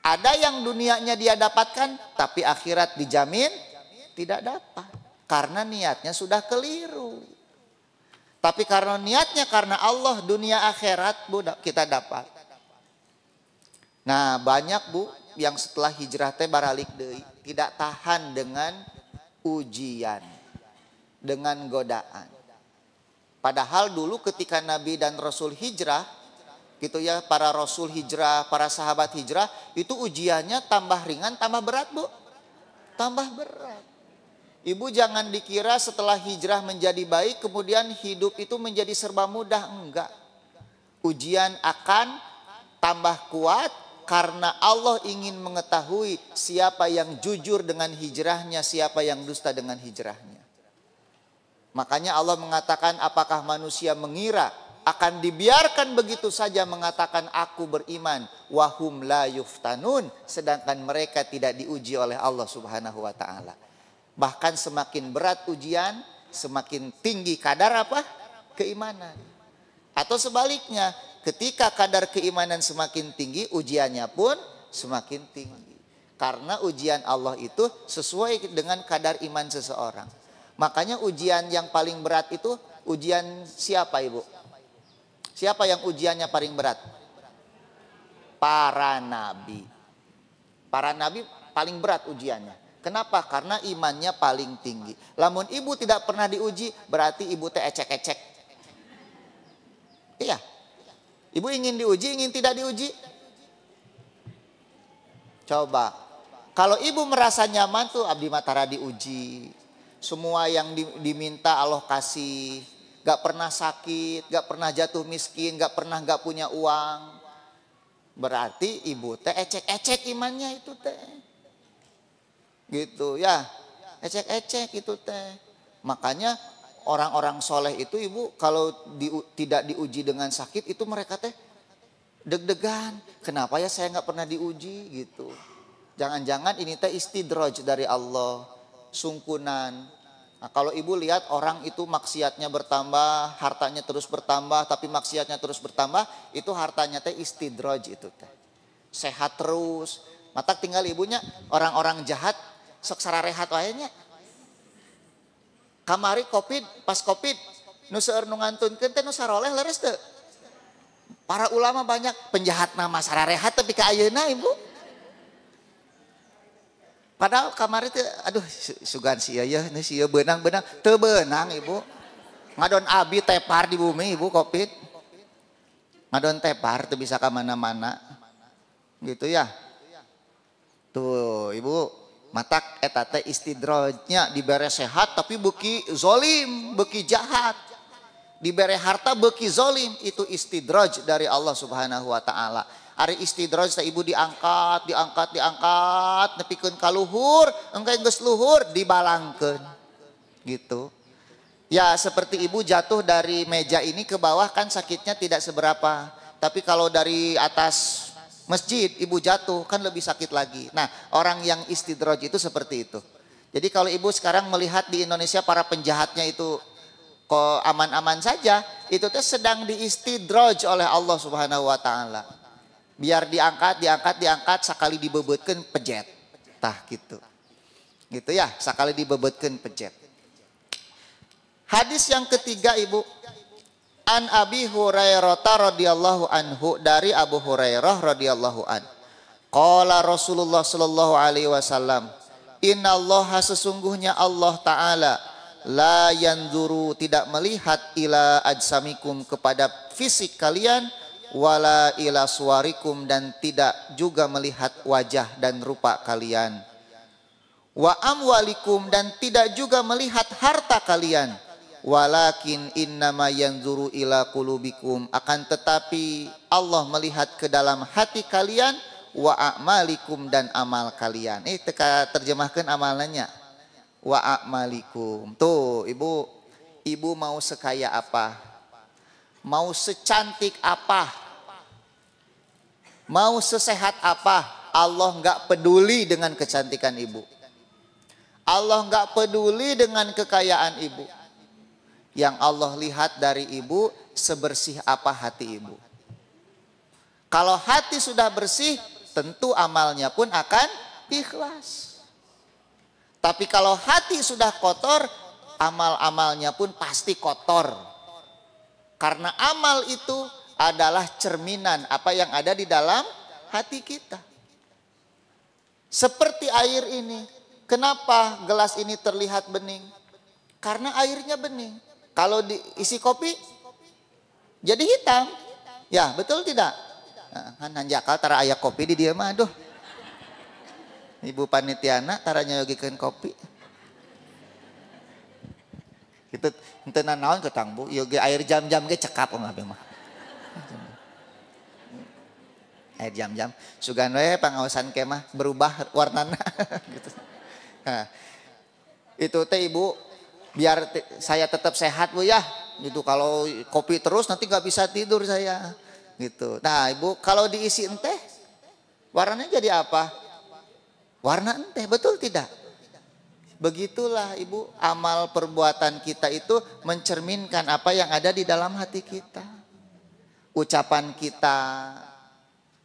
Ada yang dunianya dia dapatkan, tapi akhirat dijamin tidak dapat. Karena niatnya sudah keliru. Tapi karena niatnya karena Allah, dunia akhirat bu, kita dapat. Nah banyak bu, yang setelah hijrah teh baralik deui, tidak tahan dengan ujian, dengan godaan. Padahal dulu ketika Nabi dan Rasul hijrah, gitu ya, para Rasul hijrah, para sahabat hijrah, itu ujiannya tambah ringan, tambah berat bu. Tambah berat. Ibu jangan dikira setelah hijrah menjadi baik, kemudian hidup itu menjadi serba mudah. Enggak. Ujian akan tambah kuat, Karena Allah ingin mengetahui siapa yang jujur dengan hijrahnya, siapa yang dusta dengan hijrahnya. Makanya Allah mengatakan, apakah manusia mengira akan dibiarkan begitu saja mengatakan aku beriman, wahum la yuftanun, sedangkan mereka tidak diuji oleh Allah Subhanahu wa taala. Bahkan semakin berat ujian, semakin tinggi kadar apa? Keimanan. Atau sebaliknya, ketika kadar keimanan semakin tinggi, ujiannya pun semakin tinggi. Karena ujian Allah itu sesuai dengan kadar iman seseorang. Makanya ujian yang paling berat itu ujian siapa, Ibu? Siapa yang ujiannya paling berat? Para nabi. Para nabi paling berat ujiannya. Kenapa? Karena imannya paling tinggi. Lamun ibu tidak pernah diuji, berarti ibu teh ecek-ecek. Iya. Ibu ingin diuji, ingin tidak diuji? Coba. Kalau ibu merasa nyaman tuh, abdi matara diuji. Semua yang diminta Allah kasih. Gak pernah sakit, gak pernah jatuh miskin, gak pernah gak punya uang. Berarti ibu teh ecek-ecek imannya itu teh. Gitu ya, ecek-ecek itu teh. Makanya orang-orang soleh itu ibu kalau tidak diuji dengan sakit itu mereka teh deg-degan. Kenapa ya saya gak pernah diuji gitu. Jangan-jangan ini teh istidraj dari Allah, sungkunan. Nah, kalau ibu lihat orang itu maksiatnya bertambah, hartanya terus bertambah, tapi maksiatnya terus bertambah, itu hartanya teh istidraj itu teh. Sehat terus. Mata tinggal ibunya, orang-orang jahat sok sararehat wae nya. Kamari Covid, pas Covid, nu seueur nu ngantunkeun teh nu saroleh leres teu. Para ulama banyak penjahat nama sararehat tapi ka ayeuna ibu. Padahal kamari teh aduh sugan sia ya ini sia beunang-beunang teu beunang ibu. Ngadon abi tepar di bumi ibu Covid. Ngadon tepar teu bisa ka mana-mana. Gitu ya. Tuh ibu matak eta teh istidrajnya dibere sehat tapi beuki zolim, beuki jahat. Dibere harta beuki zolim, itu istidraj dari Allah Subhanahu wa taala. Ari istidraj teh ibu diangkat nepikeun ka luhur, engke geus luhur dibalangkeun. Gitu. Ya seperti ibu jatuh dari meja ini ke bawah kan sakitnya tidak seberapa. Tapi kalau dari atas masjid ibu jatuh kan lebih sakit lagi. Nah, orang yang istidraj itu seperti itu. Jadi kalau ibu sekarang melihat di Indonesia para penjahatnya itu kok aman-aman saja, itu teh sedang diistidraj oleh Allah Subhanahu wa taala. Biar diangkat, sekali dibebeutkeun pejet. Tah gitu. Gitu ya, sekali dibebeutkeun pejet. Hadis yang ketiga ibu, an Abi Hurairah radhiyallahu anhu, dari Abu Hurairah radhiyallahu an. Qala Rasulullah sallallahu alaihi wasallam, innallaha sesungguhnya Allah taala la yanzuru tidak melihat ila ajsamikum kepada fisik kalian, wala ila suwarikum dan tidak juga melihat wajah dan rupa kalian, wa amwalikum dan tidak juga melihat harta kalian, walakin innama yanzuru ila qulubikum akan tetapi Allah melihat ke dalam hati kalian, wa a'malikum dan amal kalian. Teka terjemahkan amalannya wa a'malikum. Tuh ibu mau sekaya apa, mau secantik apa, mau sesehat apa, Allah nggak peduli dengan kecantikan ibu. Allah nggak peduli dengan kekayaan ibu. Yang Allah lihat dari ibu sebersih apa hati ibu. Kalau hati sudah bersih, tentu amalnya pun akan ikhlas. Tapi kalau hati sudah kotor, amal-amalnya pun pasti kotor. Karena amal itu adalah cerminan apa yang ada di dalam hati kita. Seperti air ini. Kenapa gelas ini terlihat bening? Karena airnya bening. Kalau diisi kopi jadi hitam. Ya, betul tidak? Nah, kan hanjakal tara aya kopi di dieu mah aduh. Ibu panitiana tara nyayogikeun kopi. Itu henteu naon ke tang Bu, ieu ge air jam-jam ge cekap mah. Jam-jam sugan we pangaosan kemah berubah warnana gitu. Nah, itu teh Ibu biar saya tetap sehat Bu ya. Gitu kalau kopi terus nanti nggak bisa tidur saya. Gitu. Nah, Ibu kalau diisi teh warnanya jadi apa? Warna teh, betul tidak? Begitulah Ibu, amal perbuatan kita itu mencerminkan apa yang ada di dalam hati kita. Ucapan kita,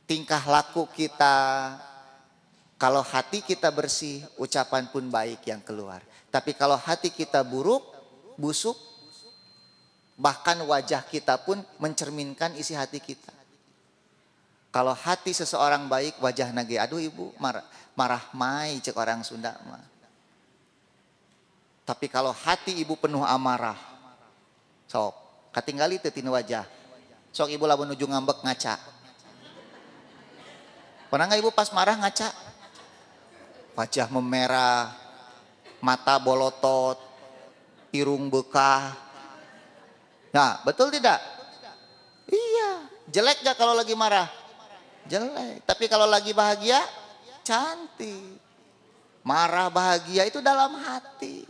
tingkah laku kita. Kalau hati kita bersih, ucapan pun baik yang keluar. Tapi kalau hati kita buruk, busuk, bahkan wajah kita pun mencerminkan isi hati kita. Kalau hati seseorang baik, wajah nage, aduh Ibu marah mai cek orang Sunda mah. Tapi kalau hati Ibu penuh amarah, sok katinggali teu tina wajah. Sok Ibu lamun nuju ngambek ngaca. Pernah nggak Ibu pas marah ngaca? Wajah memerah, mata bolotot, irung bekah. Nah, betul tidak? Iya. Jelek gak kalau lagi marah? Jelek. Tapi kalau lagi bahagia, cantik. Marah bahagia itu dalam hati.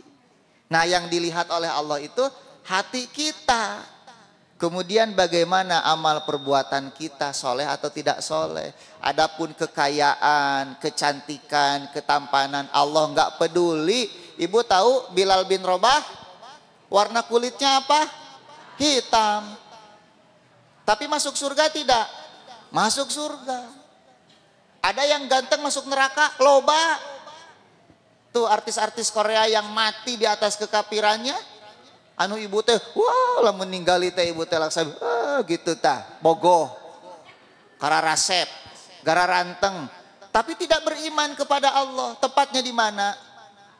Nah, yang dilihat oleh Allah itu hati kita. Kemudian bagaimana amal perbuatan kita, soleh atau tidak soleh. Adapun kekayaan, kecantikan, ketampanan, Allah nggak peduli. Ibu tahu Bilal bin Rabah warna kulitnya apa? Hitam. Tapi masuk surga tidak? Masuk surga. Ada yang ganteng masuk neraka? Loba. Tuh artis-artis Korea yang mati di atas kekafirannya. Anu ibu teh, wah lah meninggali teh ibu teh laksa, gitu tah, bogoh, kararasep, gararanteng, tapi tidak beriman kepada Allah. Tepatnya di mana?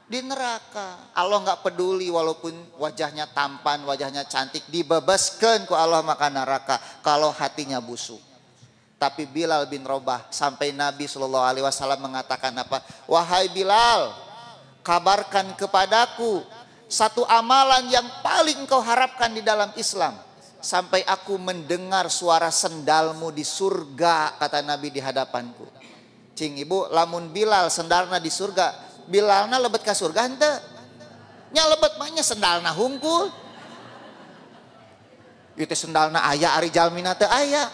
Di neraka. Allah nggak peduli walaupun wajahnya tampan, wajahnya cantik, dibebaskan ku Allah maka neraka kalau hatinya busuk. Tapi Bilal bin Rabah sampai Nabi SAW mengatakan apa? Wahai Bilal, kabarkan kepadaku satu amalan yang paling kau harapkan di dalam Islam. Sampai aku mendengar suara sendalmu di surga, kata Nabi di hadapanku. Cing Ibu, lamun Bilal sendalna di surga, Bilalna lebet ke surga henteu? Nya lebet mah nya sendalna hungkul. Itu sendalna aya ari jalmina teu aya.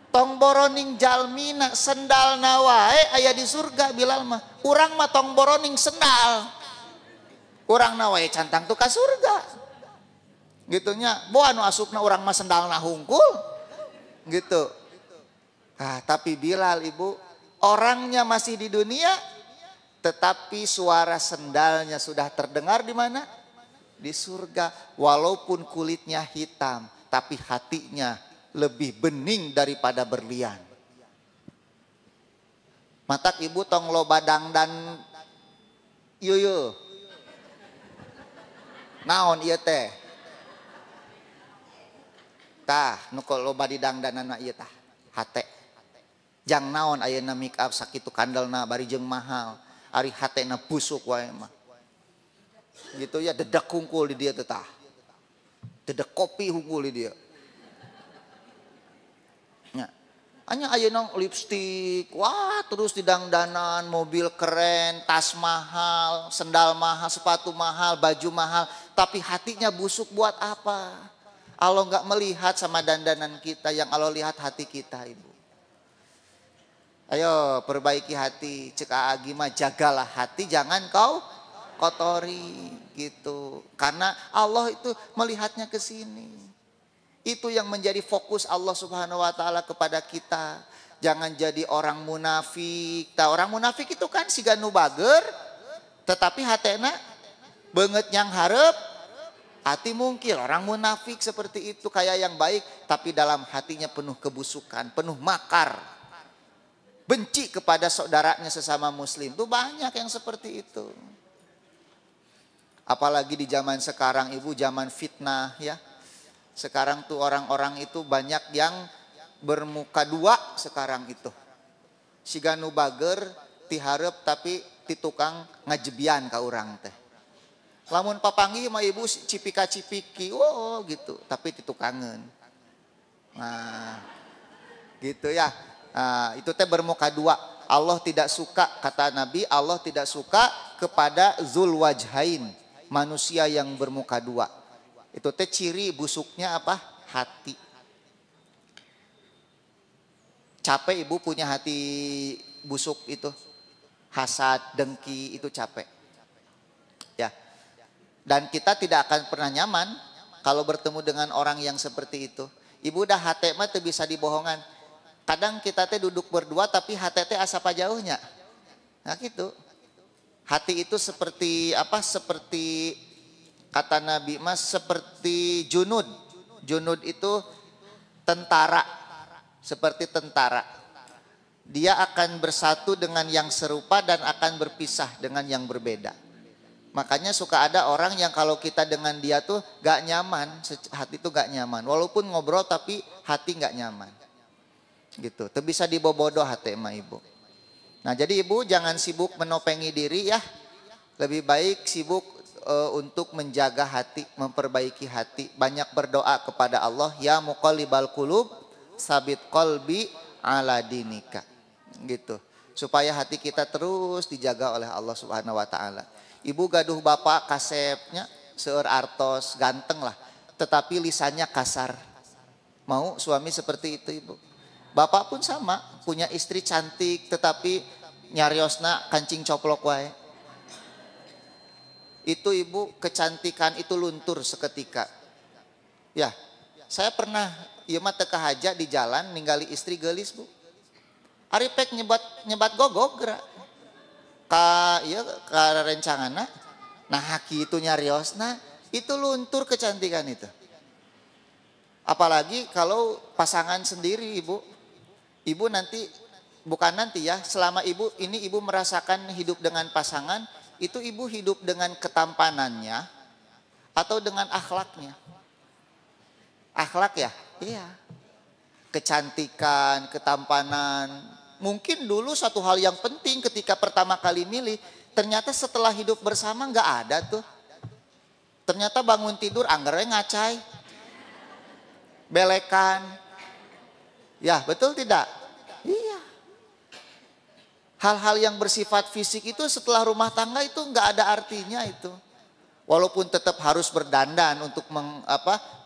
Tong boroning jalmina sendalna wae aya di surga Bilal mah. Urang mah tong boroning sendal. Urang na wae cantang tuh ka surga. Gitunya, bo anu asupna urang mah sendalna hungkul. Gitu. Ah, tapi Bilal Ibu, orangnya masih di dunia, tetapi suara sendalnya sudah terdengar di mana? Di surga. Walaupun kulitnya hitam, tapi hatinya lebih bening daripada berlian. Matak Ibu tong loba dangdan yuyu. Naon ieu teh? Tah, nu loba didangdanana ieu tah, hate. Jang naon ayeuna make up sakitu kandelna bari jeung mahal. Ari hatena busuk wae mah. Gitu ya, dedak hungkul di dia teh tah. Dedak kopi hungkul di dia. Nya. Anya ayeuna lipstik, wah terus didangdanan, mobil keren, tas mahal, sendal mahal, sepatu mahal, baju mahal, tapi hatinya busuk buat apa? Allah nggak melihat sama dandanan kita, yang Allah lihat hati kita Ibu. Ayo perbaiki hati, cek Aagi mah jagalah hati, jangan kau kotori gitu. Karena Allah itu melihatnya ke sini. Itu yang menjadi fokus Allah Subhanahu wa taala kepada kita. Jangan jadi orang munafik. Nah, orang munafik itu kan siga nu bager, tetapi hatena beungeut nyang hareup, hati mungkil. Orang munafik seperti itu kayak yang baik, tapi dalam hatinya penuh kebusukan, penuh makar. Benci kepada saudaranya sesama muslim. Itu banyak yang seperti itu. Apalagi di zaman sekarang Ibu, zaman fitnah ya. Sekarang tuh orang-orang itu banyak yang bermuka dua sekarang itu. Siga nu bager tihareup tapi ti tukang ngajebian ka urang teh. Lamun papanggih mah Ibu cipika-cipiki, gitu, tapi ti tukangeun. Nah, gitu ya. Nah, itu teh bermuka dua. Allah tidak suka, kata Nabi, Allah tidak suka kepada zul wajhain, manusia yang bermuka dua. Itu teh ciri busuknya apa? Hati. Capek ibu punya hati busuk itu. Hasad, dengki, itu capek. Ya. Dan kita tidak akan pernah nyaman kalau bertemu dengan orang yang seperti itu. Ibu dah hati mah teu bisa dibohongan. Kadang kita teh duduk berdua tapi hati teh asa jauhnya. Nah gitu. Hati itu seperti apa? Seperti kata Nabi mas seperti junud. Junud itu tentara. Seperti tentara. Dia akan bersatu dengan yang serupa dan akan berpisah dengan yang berbeda. Makanya suka ada orang yang kalau kita dengan dia tuh gak nyaman. Hati tuh gak nyaman. Walaupun ngobrol tapi hati gak nyaman. Gitu, itu bisa dibobodoh hati sama ibu. Nah jadi ibu jangan sibuk menopengi diri ya. Lebih baik sibuk untuk menjaga hati, memperbaiki hati. Banyak berdoa kepada Allah. Ya muqallibal qulub, sabit qalbi ala dinika. Gitu, supaya hati kita terus dijaga oleh Allah Subhanahu Wa Taala. Ibu gaduh bapak kasepnya, seur artos, ganteng lah. Tetapi lisannya kasar. Mau suami seperti itu ibu? Bapak pun sama, punya istri cantik tetapi nyariosna kancing coplok wae. Itu ibu, kecantikan itu luntur seketika. Ya, saya pernah ieu mah teu kahaja di jalan ningali istri geulis bu. Ari pek nyebat gogog geura. Ka ieu ka rencanganna. Nah kitu nyariosna, itu luntur kecantikan itu. Apalagi kalau pasangan sendiri ibu. Ibu nanti, bukan nanti ya, selama ibu ini ibu merasakan hidup dengan pasangan, itu ibu hidup dengan ketampanannya atau dengan akhlaknya. Akhlak ya? Iya. Kecantikan, ketampanan. Mungkin dulu satu hal yang penting ketika pertama kali milih, ternyata setelah hidup bersama nggak ada tuh. Ternyata bangun tidur anggernya ngacai. Belekan. Ya betul tidak? Iya. Hal-hal yang bersifat fisik itu setelah rumah tangga itu nggak ada artinya itu. Walaupun tetap harus berdandan untuk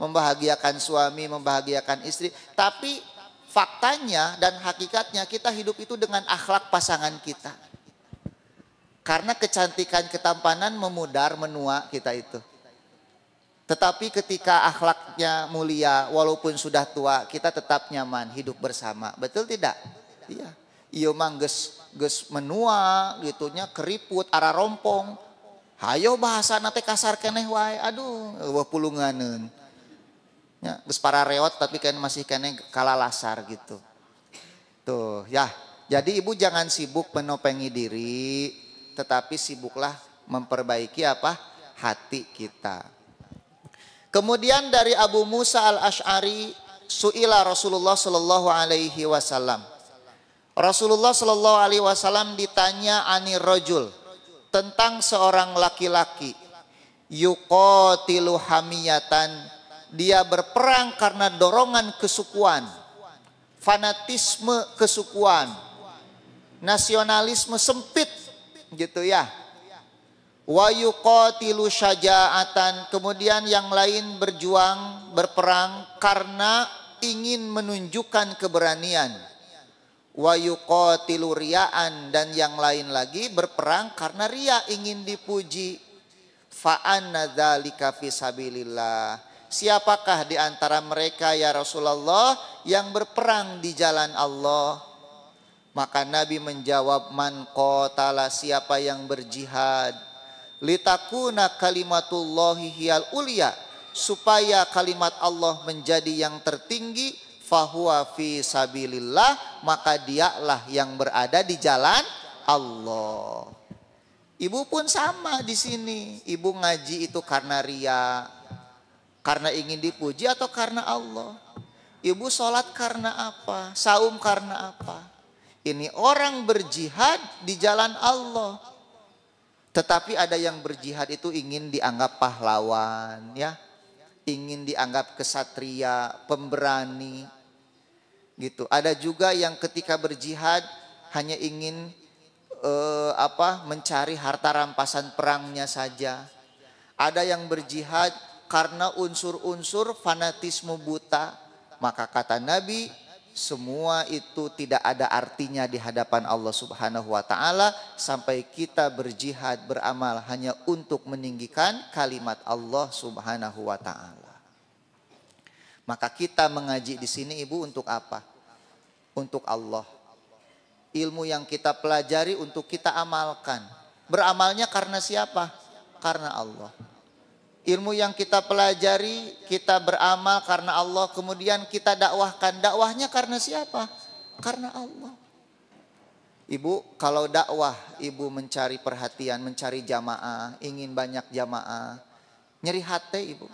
membahagiakan suami, membahagiakan istri. Tapi faktanya dan hakikatnya kita hidup itu dengan akhlak pasangan kita. Karena kecantikan ketampanan memudar menua kita itu. Tetapi ketika akhlaknya mulia, walaupun sudah tua, kita tetap nyaman hidup bersama. Betul tidak? Iya. Iya mah geus menua, gitunya keriput, ara rompong. Hayo bahasa nate kasar keneh wae. Aduh, eueuh pulunganeun. Ya, geus para reot tapi kan masih keneh kalalasar gitu. Tuh, ya. Jadi ibu jangan sibuk menopengi diri, tetapi sibuklah memperbaiki apa? Hati kita. Kemudian dari Abu Musa al-Ash'ari, su'ila Rasulullah sallallahu alaihi wasallam. Rasulullah sallallahu alaihi wasallam ditanya anir rajul, tentang seorang laki-laki. Yuqatilu hamiyatan, dia berperang karena dorongan kesukuan, fanatisme kesukuan, nasionalisme sempit gitu ya. Wa yuqatilu syaja'atan, kemudian yang lain berjuang, berperang karena ingin menunjukkan keberanian. Wa yuqatilu riya'an, dan yang lain lagi berperang karena ria, ingin dipuji. Fa anna dzalika fi sabilillah. Siapakah di antara mereka ya Rasulullah yang berperang di jalan Allah? Maka Nabi menjawab, man qatala, siapa yang berjihad, litakuna kalimatullahi hiyal ulia, supaya kalimat Allah menjadi yang tertinggi, fahuwa fi sabilillah, maka dialah yang berada di jalan Allah. Ibu pun sama di sini. Ibu ngaji itu karena ria, karena ingin dipuji, atau karena Allah? Ibu sholat karena apa? Saum karena apa? Ini orang berjihad di jalan Allah. Tetapi ada yang berjihad itu ingin dianggap pahlawan, ya, ingin dianggap kesatria, pemberani. gitu. Ada juga yang ketika berjihad hanya ingin mencari harta rampasan perangnya saja. Ada yang berjihad karena unsur-unsur fanatisme buta. Maka kata Nabi, semua itu tidak ada artinya di hadapan Allah Subhanahu wa taala sampai kita berjihad beramal hanya untuk meninggikan kalimat Allah Subhanahu wa taala. Maka kita mengaji di sini Ibu untuk apa? Untuk Allah. Ilmu yang kita pelajari untuk kita amalkan. Beramalnya karena siapa? Karena Allah. Ilmu yang kita pelajari, kita beramal karena Allah, kemudian kita dakwahkan. Dakwahnya karena siapa? Karena Allah. Ibu, kalau dakwah, Ibu mencari perhatian, mencari jamaah, ingin banyak jamaah, nyeri hati Ibu.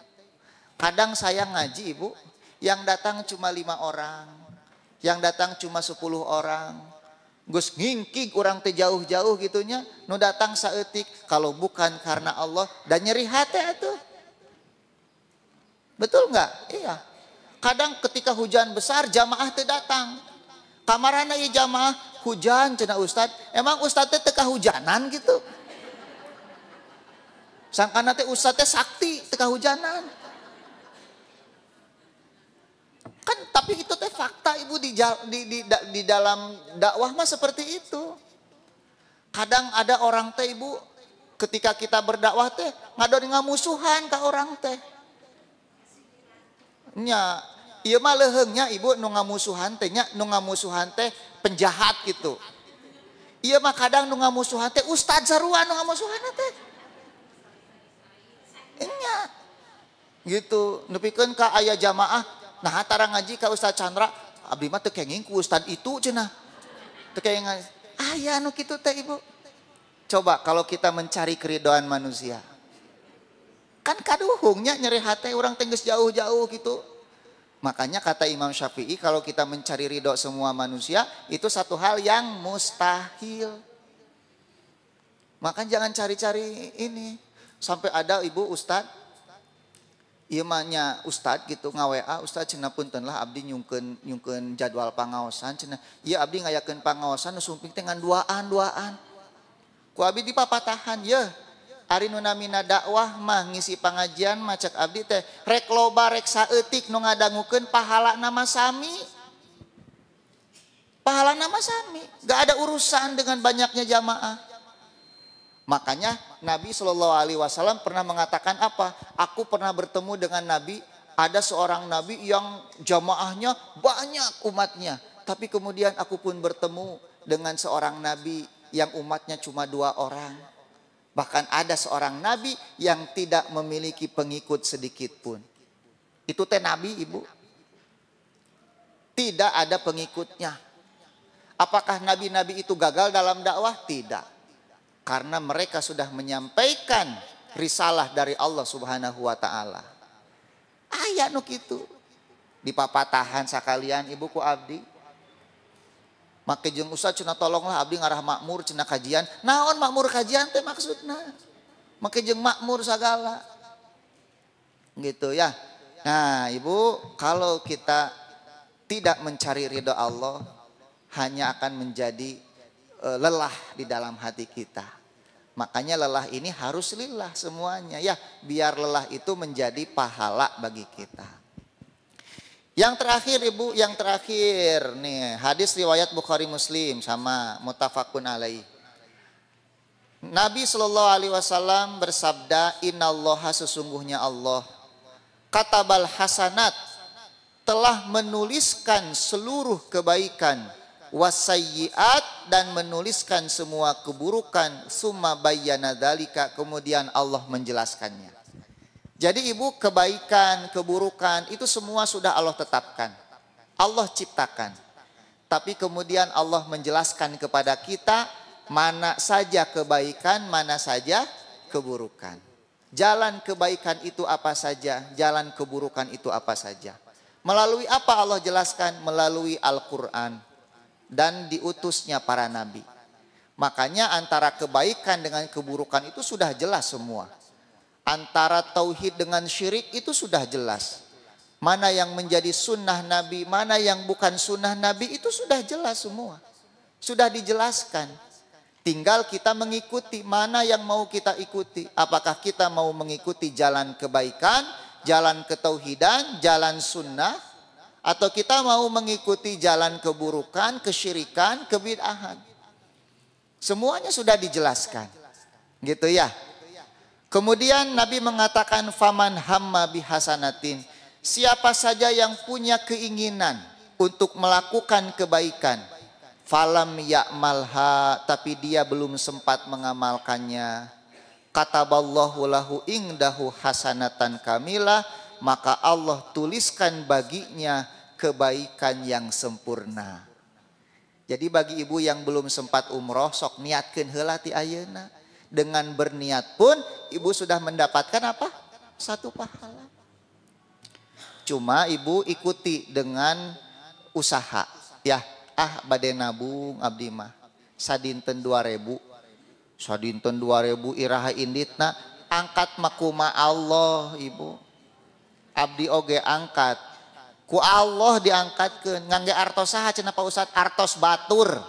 Kadang saya ngaji Ibu, yang datang cuma 5 orang, yang datang cuma 10 orang. Gus ngingkig orang teh jauh-jauh gitunya, nu datang saeutik kalau bukan karena Allah dan nyeri hati atuh. Betul nggak? Iya. Kadang ketika hujan besar jamaah teh datang. Kamarana ieu jamaah hujan cenah Ustad. Emang Ustad teh teu kahujanan gitu. Sangkana teh Ustad teh sakti teu kahujanan. Kan tapi itu teh fakta Ibu di dalam dakwah mah seperti itu. Kadang ada orang teh Ibu ketika kita berdakwah teh ngadon ngamusuhan ka orang teh. Nya ieu mah leheungnya Ibu nu ngamusuhan teh nya nu ngamusuhan teh penjahat gitu. Ieu mah kadang nu ngamusuhan teh ustad sarua nu ngamusuhan teh. Nya gitu nepikeun ka aya jamaah. Nah, tara ngaji ka Ustaz Chandra, abdi mah teu kenging ku ustad itu cenah. Teu kenging aya anu kitu teh Ibu. Coba kalau kita mencari keridhaan manusia. Kan kaduhungnya nyeri hati orang teh geus jauh-jauh gitu. Makanya kata Imam Syafi'i kalau kita mencari ridho semua manusia itu satu hal yang mustahil. Makanya jangan cari-cari ini. Sampai ada Ibu Ustad ieu mah nya ustad gitu ngawa ustad cenah punten lah abdi nyungkeun jadwal pangaosan cenah ieu abdi ngayakeun pangaosan nu sumping teh ngan duaan ku abdi dipapatahan ye ari nu namina dakwah mah ngisi pangajian mah cek abdi teh rek loba rek saeutik nu ngadangukeun pahalana mah sami gak ada urusan dengan banyaknya jamaah. Makanya Nabi SAW pernah mengatakan apa? Aku pernah bertemu dengan Nabi, ada seorang Nabi yang jamaahnya banyak umatnya. Tapi kemudian aku pun bertemu dengan seorang Nabi yang umatnya cuma 2 orang. Bahkan ada seorang Nabi yang tidak memiliki pengikut sedikit pun. Itu teh Nabi Ibu. Tidak ada pengikutnya. Apakah Nabi-Nabi itu gagal dalam dakwah? Tidak. Karena mereka sudah menyampaikan risalah dari Allah Subhanahu wa taala. Aya nu kitu. Dipapatahan sakalian Ibu ku abdi. Make jeung ustad cenah tolonglah abdi ngarah makmur cenah kajian. Naon makmur kajian teh maksudna? Make jeung makmur sagala. Gitu ya. Nah, Ibu, kalau kita tidak mencari ridha Allah hanya akan menjadi lelah di dalam hati kita. Makanya lelah ini harus lillah semuanya ya, biar lelah itu menjadi pahala bagi kita. Yang terakhir Ibu, yang terakhir nih hadis riwayat Bukhari Muslim sama muttafaqun alaih. Nabi SAW bersabda, innallaha sesungguhnya Allah katabal hasanat telah menuliskan seluruh kebaikan wasayyiat dan menuliskan semua keburukan summa bayyana dzalika kemudian Allah menjelaskannya. Jadi Ibu, kebaikan, keburukan itu semua sudah Allah tetapkan. Allah ciptakan. Tapi kemudian Allah menjelaskan kepada kita mana saja kebaikan, mana saja keburukan. Jalan kebaikan itu apa saja, jalan keburukan itu apa saja. Melalui apa Allah jelaskan? Melalui Al-Qur'an dan diutusnya para nabi. Makanya antara kebaikan dengan keburukan itu sudah jelas semua. Antara tauhid dengan syirik itu sudah jelas. mana yang menjadi sunnah Nabi, mana yang bukan sunnah Nabi, itu sudah jelas semua. Sudah dijelaskan. Tinggal kita mengikuti mana yang mau kita ikuti. Apakah kita mau mengikuti jalan kebaikan, jalan ketauhidan, jalan sunnah, atau kita mau mengikuti jalan keburukan, kesyirikan, kebid'ahan. Semuanya sudah dijelaskan. Gitu ya. Kemudian Nabi mengatakan faman hamma bihasanatin. Siapa saja yang punya keinginan untuk melakukan kebaikan, falam ya'malha, tapi dia belum sempat mengamalkannya, kataballahu lahu indahu hasanatan kamilah, maka Allah tuliskan baginya kebaikan yang sempurna. Jadi bagi ibu yang belum sempat umroh, sok niatkeun heula ti ayeuna. Dengan berniat pun ibu sudah mendapatkan apa? Satu pahala. Cuma ibu ikuti dengan usaha, ya. Bade nabung abdi mah sadinten 2000 iraha inditna angkat makuma Allah ibu. Abdi oge angkat ku Allah diangkatkeun ngangge artos saha cenah Pak Ustad, artos batur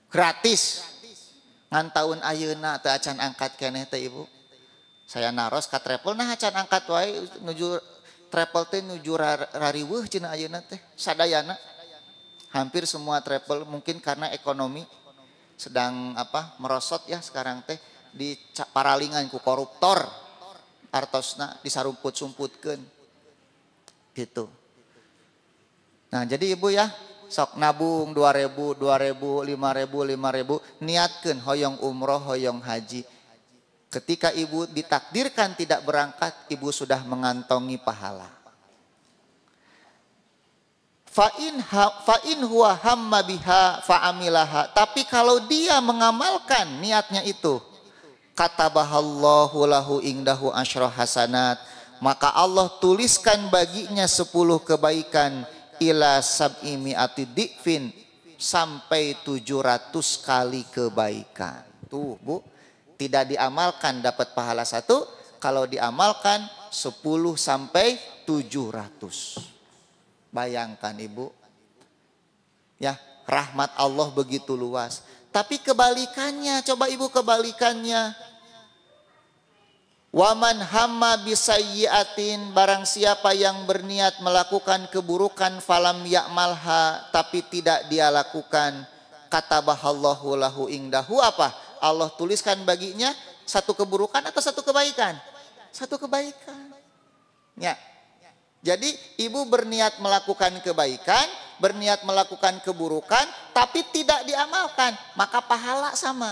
gratis ngan taun ayeuna teu acan angkat keneh teh ibu. Saya naros ka travel nah acan angkat wae nuju travel teh nuju rariweuh cenah ayeuna teh sadayana. Hampir semua travel mungkin karena ekonomi sedang merosot ya sekarang teh di paralingan ku koruptor artosna disarumput-sumputkeun gitu. Nah jadi ibu ya sok nabung 2000, 5000 niatkeun hoyong umroh, hoyong haji. Ketika ibu ditakdirkan tidak berangkat, ibu sudah mengantongi pahala. Fa'in huwa hamma biha fa'amilaha. Tapi kalau dia mengamalkan niatnya itu, katabahallahu lahu indahu asyra hasanat, maka Allah tuliskan baginya 10 kebaikan ila sab'i mi'ati di'fin, sampai 700 kali kebaikan. Tuh Bu, tidak diamalkan dapat pahala 1, kalau diamalkan 10 sampai 700. Bayangkan ibu, ya rahmat Allah begitu luas. Tapi kebalikannya, coba ibu kebalikannya. Waman hamma bisayyi'atin, barang siapa yang berniat melakukan keburukan falam ya'malha, tapi tidak dia lakukan, katabahallahu lahu indahu apa? Allah tuliskan baginya 1 keburukan atau 1 kebaikan? 1 kebaikan. Ya. Jadi ibu berniat melakukan kebaikan, berniat melakukan keburukan, tapi tidak diamalkan, maka pahala sama.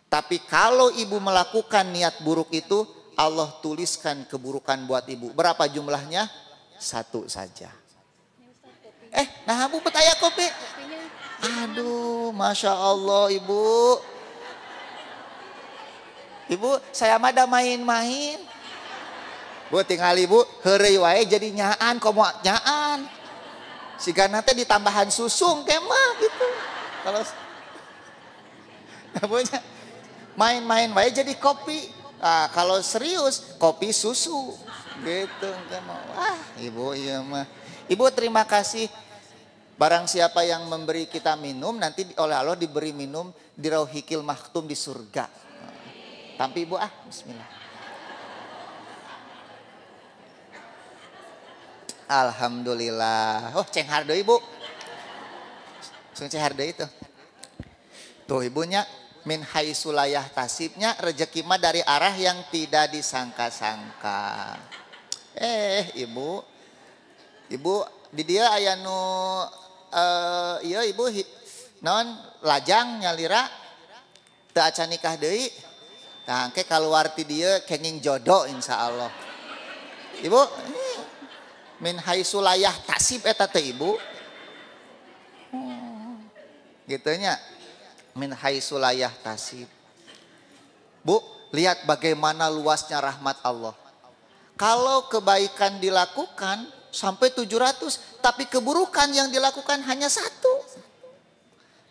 Tapi kalau ibu melakukan niat buruk itu, Allah tuliskan keburukan buat ibu. Berapa jumlahnya? 1 saja. Nah bu petaya kopi. Aduh, Masya Allah ibu. Ibu, saya mah ada main-main. Bu tinggal ibu heureuy wae jadi nyaan komo nyaan. Sigana teh ditambahan susung kemah gitu. Kalau punya main-main wae jadi kopi. Nah, kalau serius kopi susu gitu kan. Ibu iya mah. Ibu terima kasih. Barang siapa yang memberi kita minum nanti oleh Allah diberi minum di Rauhikil Maktum di surga. Tapi ibu bismillah. Alhamdulillah. Ceng hardoi ibu. Ceng hardoi itu. Tuh ibunya min haisulayah tasibnya rezeki mah dari arah yang tidak disangka-sangka. Ibu di dia aya nu iya ibu non lajang nyalira teu acan nikah deui. Tah engke kaluar ti dieu kenging jodoh insyaallah. Ibu min haisulayah tasib eta teh ibu. Gitunya. Min haisulayah tasib. Bu, lihat bagaimana luasnya rahmat Allah. Kalau kebaikan dilakukan sampai 700, tapi keburukan yang dilakukan hanya 1.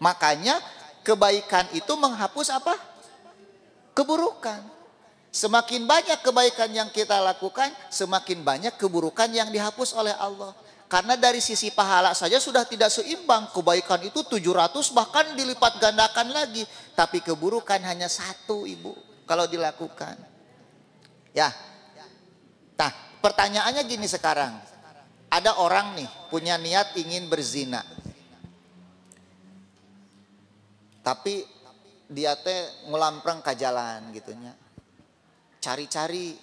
Makanya kebaikan itu menghapus apa? Keburukan. Semakin banyak kebaikan yang kita lakukan, semakin banyak keburukan yang dihapus oleh Allah. Karena dari sisi pahala saja sudah tidak seimbang. Kebaikan itu 700 bahkan dilipat gandakan lagi. Tapi keburukan hanya 1 Ibu kalau dilakukan. Ya. Nah, pertanyaannya gini sekarang. Ada orang nih punya niat ingin berzina. Tapi dia teh ngulampreng ka jalan gitunya. Cari-cari.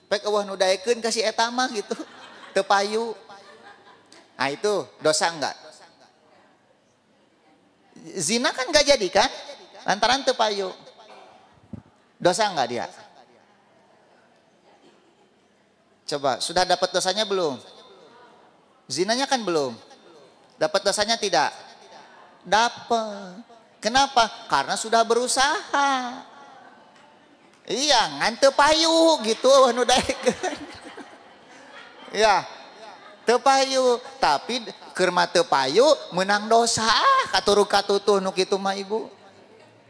Pek eueuh nu daekeun ka si eta mah gitu. Teu payu. Nah itu dosa enggak? Zina kan enggak jadi kan? Lantaran teu payu. Dosa enggak dia? Coba, sudah dapat dosanya belum? Zinanya kan belum. Dapat dosanya tidak? Dapat. Kenapa? Karena sudah berusaha. Iya, ngan teu payu gitu anu daekeun. Ya. Teu payu, tapi keur mah teu payu meunang dosa. Katuruh katutuh nu kitu mah Ibu.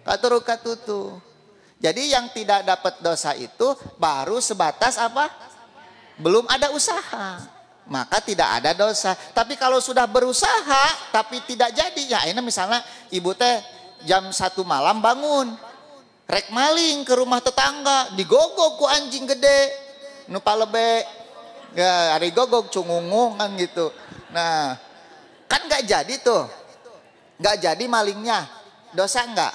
Katuruh katutuh. Jadi yang tidak dapat dosa itu baru sebatas apa? Belum ada usaha. Maka tidak ada dosa. Tapi kalau sudah berusaha tapi tidak jadi, ya ini misalnya ibu teh jam 1 malam bangun, rek maling ke rumah tetangga, digogok ku anjing gede, nu palebe, ya ada digogok cungungung kan gitu. Nah, kan nggak jadi tuh, nggak jadi malingnya, dosa nggak?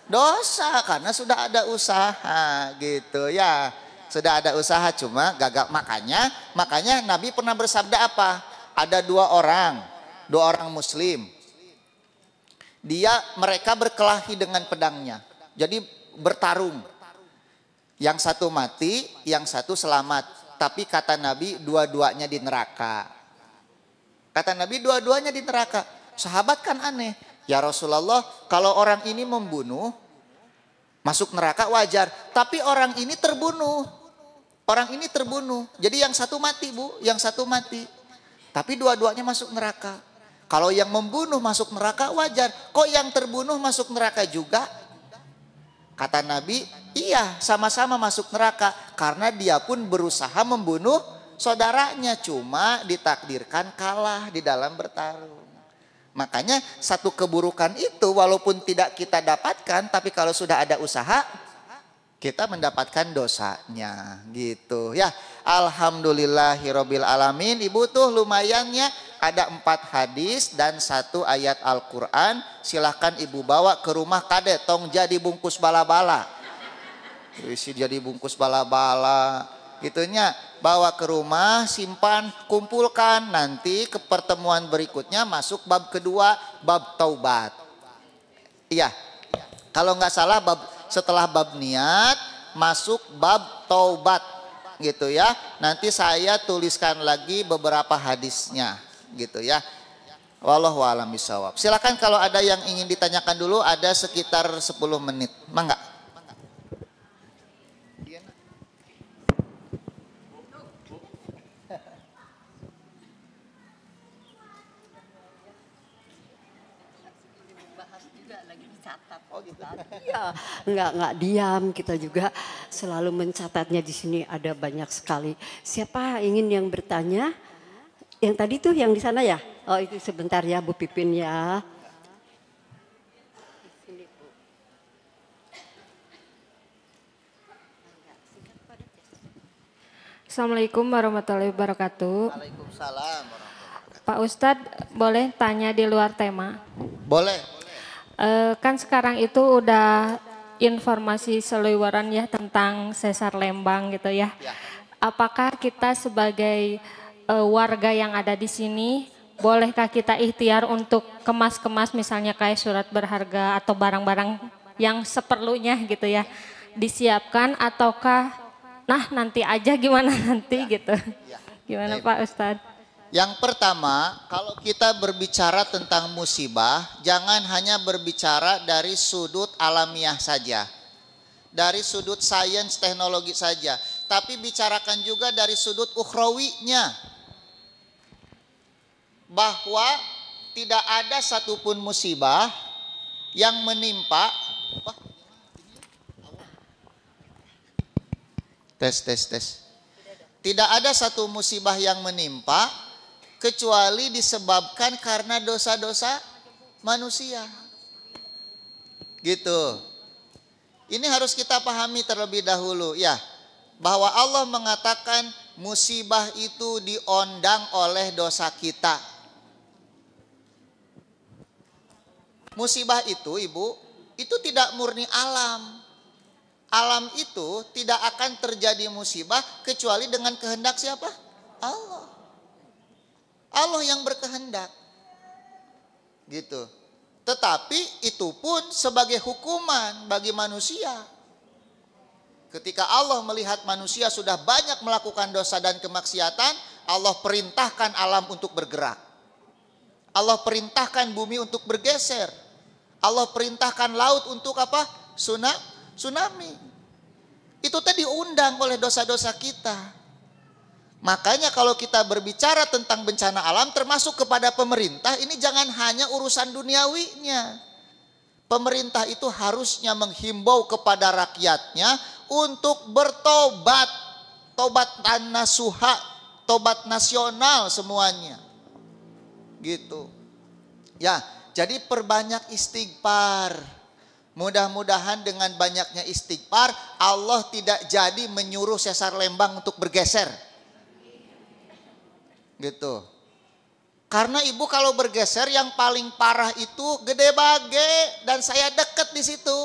Dosa karena sudah ada usaha gitu ya. Sudah ada usaha cuma gagal. Makanya Nabi pernah bersabda apa? Ada dua orang muslim. Mereka berkelahi dengan pedangnya. Jadi bertarung. Yang satu mati, yang satu selamat. Tapi kata Nabi dua-duanya di neraka. Kata Nabi dua-duanya di neraka. Sahabat kan aneh. Ya Rasulullah, kalau orang ini membunuh, masuk neraka wajar. Tapi orang ini terbunuh. Orang ini terbunuh. Jadi yang satu mati Bu, yang satu mati. Tapi dua-duanya masuk neraka. Kalau yang membunuh masuk neraka wajar. Kok yang terbunuh masuk neraka juga? Kata Nabi, iya sama-sama masuk neraka. Karena dia pun berusaha membunuh saudaranya. Cuma ditakdirkan kalah di dalam bertarung. Makanya satu keburukan itu walaupun tidak kita dapatkan, tapi kalau sudah ada usaha, kita mendapatkan dosanya gitu ya. Alhamdulillahirabbil alamin. Ibu tuh lumayannya ada 4 hadis dan 1 ayat Al-Quran. Silahkan ibu bawa ke rumah kade, tong jadi bungkus bala-bala. Isi jadi bungkus bala-bala gitunya. Bawa ke rumah, simpan, kumpulkan. Nanti ke pertemuan berikutnya masuk bab kedua, bab taubat. Iya, kalau nggak salah setelah bab niat masuk bab taubat gitu ya. Nanti saya tuliskan lagi beberapa hadisnya gitu ya. Wallahu a'lam bishawab. Silakan kalau ada yang ingin ditanyakan dulu, ada sekitar 10 menit. Mangga. Iya, nggak diam, kita juga selalu mencatatnya di sini ada banyak sekali. Siapa ingin yang bertanya? Yang tadi tuh yang di sana ya? Oh itu sebentar ya Bu Pipin ya. Assalamualaikum warahmatullahi wabarakatuh. Waalaikumsalam warahmatullahi wabarakatuh. Pak Ustadz, boleh tanya di luar tema? Boleh. Kan sekarang itu udah informasi seliweran ya tentang sesar Lembang gitu ya. Apakah kita sebagai warga yang ada di sini, bolehkah kita ikhtiar untuk kemas-kemas misalnya kayak surat berharga atau barang-barang yang seperlunya gitu ya, disiapkan ataukah nah nanti aja gimana nanti gitu. Gimana Pak Ustadz? Yang pertama, kalau kita berbicara tentang musibah, jangan hanya berbicara dari sudut alamiah saja, dari sudut sains teknologi saja, tapi bicarakan juga dari sudut ukhrawinya, bahwa tidak ada satupun musibah yang menimpa Tes, tes, tes. Tidak ada satu musibah yang menimpa kecuali disebabkan karena dosa-dosa manusia. Gitu. Ini harus kita pahami terlebih dahulu ya, bahwa Allah mengatakan musibah itu diondang oleh dosa kita. Musibah itu, Ibu, itu tidak murni alam. Alam itu tidak akan terjadi musibah kecuali dengan kehendak siapa? Allah. Allah yang berkehendak. Gitu. Tetapi itu pun sebagai hukuman bagi manusia. Ketika Allah melihat manusia sudah banyak melakukan dosa dan kemaksiatan, Allah perintahkan alam untuk bergerak. Allah perintahkan bumi untuk bergeser. Allah perintahkan laut untuk apa? Tsunami. Itu tadi diundang oleh dosa-dosa kita. Makanya kalau kita berbicara tentang bencana alam termasuk kepada pemerintah, ini jangan hanya urusan duniawinya. Pemerintah itu harusnya menghimbau kepada rakyatnya untuk bertobat. Tobat nasuha, tobat nasional semuanya. Gitu. Ya, jadi perbanyak istighfar. Mudah-mudahan dengan banyaknya istighfar Allah tidak jadi menyuruh Sesar Lembang untuk bergeser. Gitu. Karena Ibu kalau bergeser yang paling parah itu Gede Bage dan saya deket di situ.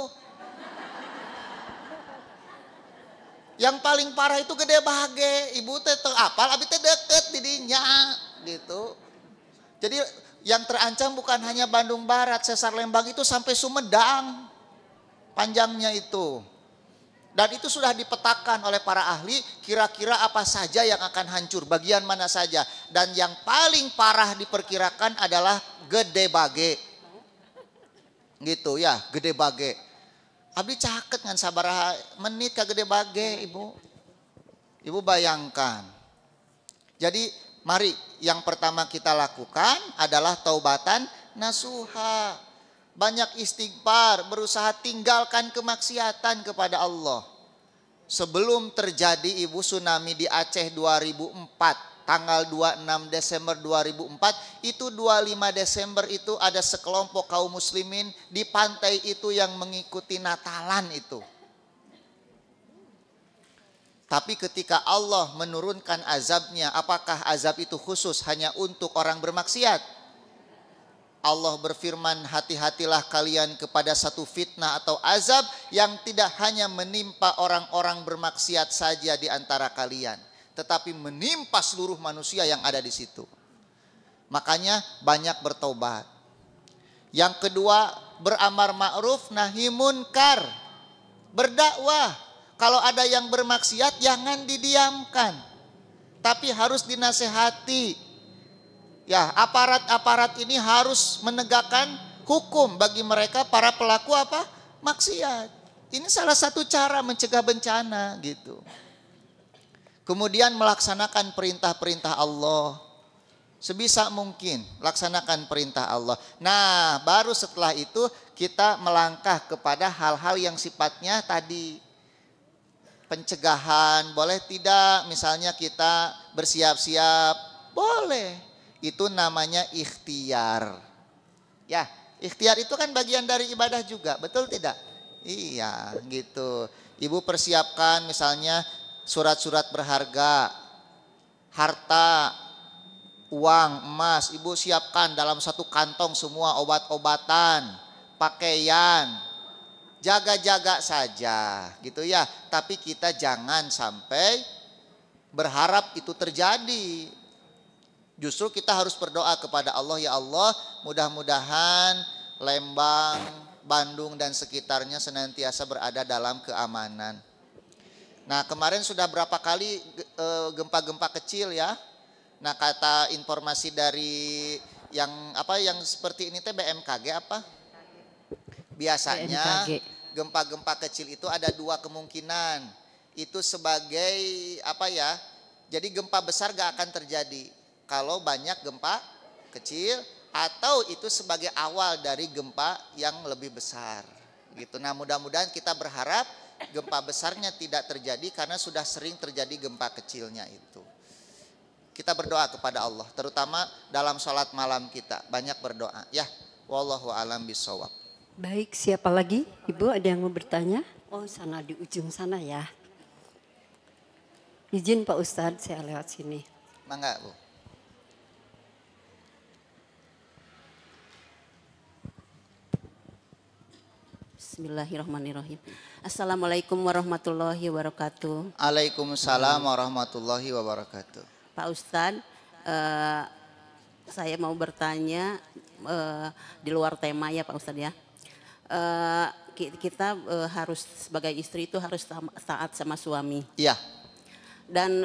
Yang paling parah itu Gede Bage, Ibu teh apal abi teh deket didinya gitu. Jadi yang terancam bukan hanya Bandung Barat, Sesar Lembang itu sampai Sumedang. Panjangnya itu. Dan itu sudah dipetakan oleh para ahli kira-kira apa saja yang akan hancur, bagian mana saja. Dan yang paling parah diperkirakan adalah Gede Bage. Gitu ya, Gede Bage. Abdi caket ngan sabaraha menit ke Gede Bage, Ibu. Ibu bayangkan. Jadi mari yang pertama kita lakukan adalah taubatan nasuha. Banyak istighfar, berusaha tinggalkan kemaksiatan kepada Allah. Sebelum terjadi Ibu tsunami di Aceh 2004, tanggal 26 Desember 2004, itu 25 Desember itu ada sekelompok kaum muslimin di pantai itu yang mengikuti Natalan itu. Tapi ketika Allah menurunkan azabnya, apakah azab itu khusus hanya untuk orang bermaksiat? Allah berfirman, hati-hatilah kalian kepada satu fitnah atau azab yang tidak hanya menimpa orang-orang bermaksiat saja di antara kalian, tetapi menimpa seluruh manusia yang ada di situ. Makanya banyak bertobat. Yang kedua, beramar ma'ruf nahi munkar. Berdakwah. Kalau ada yang bermaksiat jangan didiamkan, tapi harus dinasehati. Ya, aparat-aparat ini harus menegakkan hukum bagi mereka para pelaku apa? Maksiat. Ini salah satu cara mencegah bencana gitu. Kemudian melaksanakan perintah-perintah Allah. Sebisa mungkin laksanakan perintah Allah. Nah, baru setelah itu kita melangkah kepada hal-hal yang sifatnya tadi pencegahan, boleh tidak? Misalnya kita bersiap-siap, boleh. Itu namanya ikhtiar. Ya, ikhtiar itu kan bagian dari ibadah juga, betul tidak? Iya, gitu. Ibu persiapkan misalnya surat-surat berharga, harta, uang, emas. Ibu siapkan dalam satu kantong semua, obat-obatan, pakaian. Jaga-jaga saja, gitu ya. Tapi kita jangan sampai berharap itu terjadi. Justru kita harus berdoa kepada Allah, ya Allah, mudah-mudahan Lembang, Bandung dan sekitarnya senantiasa berada dalam keamanan. Nah, kemarin sudah berapa kali gempa-gempa kecil ya. Nah, kata informasi dari yang seperti ini teh BMKG apa? Biasanya gempa-gempa kecil itu ada dua kemungkinan. Itu sebagai jadi gempa besar gak akan terjadi kalau banyak gempa kecil, atau itu sebagai awal dari gempa yang lebih besar gitu. Nah, mudah-mudahan kita berharap gempa besarnya tidak terjadi karena sudah sering terjadi gempa kecilnya itu. Kita berdoa kepada Allah, terutama dalam sholat malam kita, banyak berdoa. Ya, wallahu alam bisawab. Baik, siapa lagi? Ibu ada yang mau bertanya? Oh, sana di ujung sana ya. Izin Pak Ustadz, saya lewat sini. Mangga, Bu. Bismillahirrahmanirrahim. Assalamualaikum warahmatullahi wabarakatuh. Waalaikumsalam warahmatullahi wabarakatuh. Pak Ustadz, saya mau bertanya di luar tema ya Pak Ustadz ya. Kita harus sebagai istri itu harus taat sama suami. Iya. Dan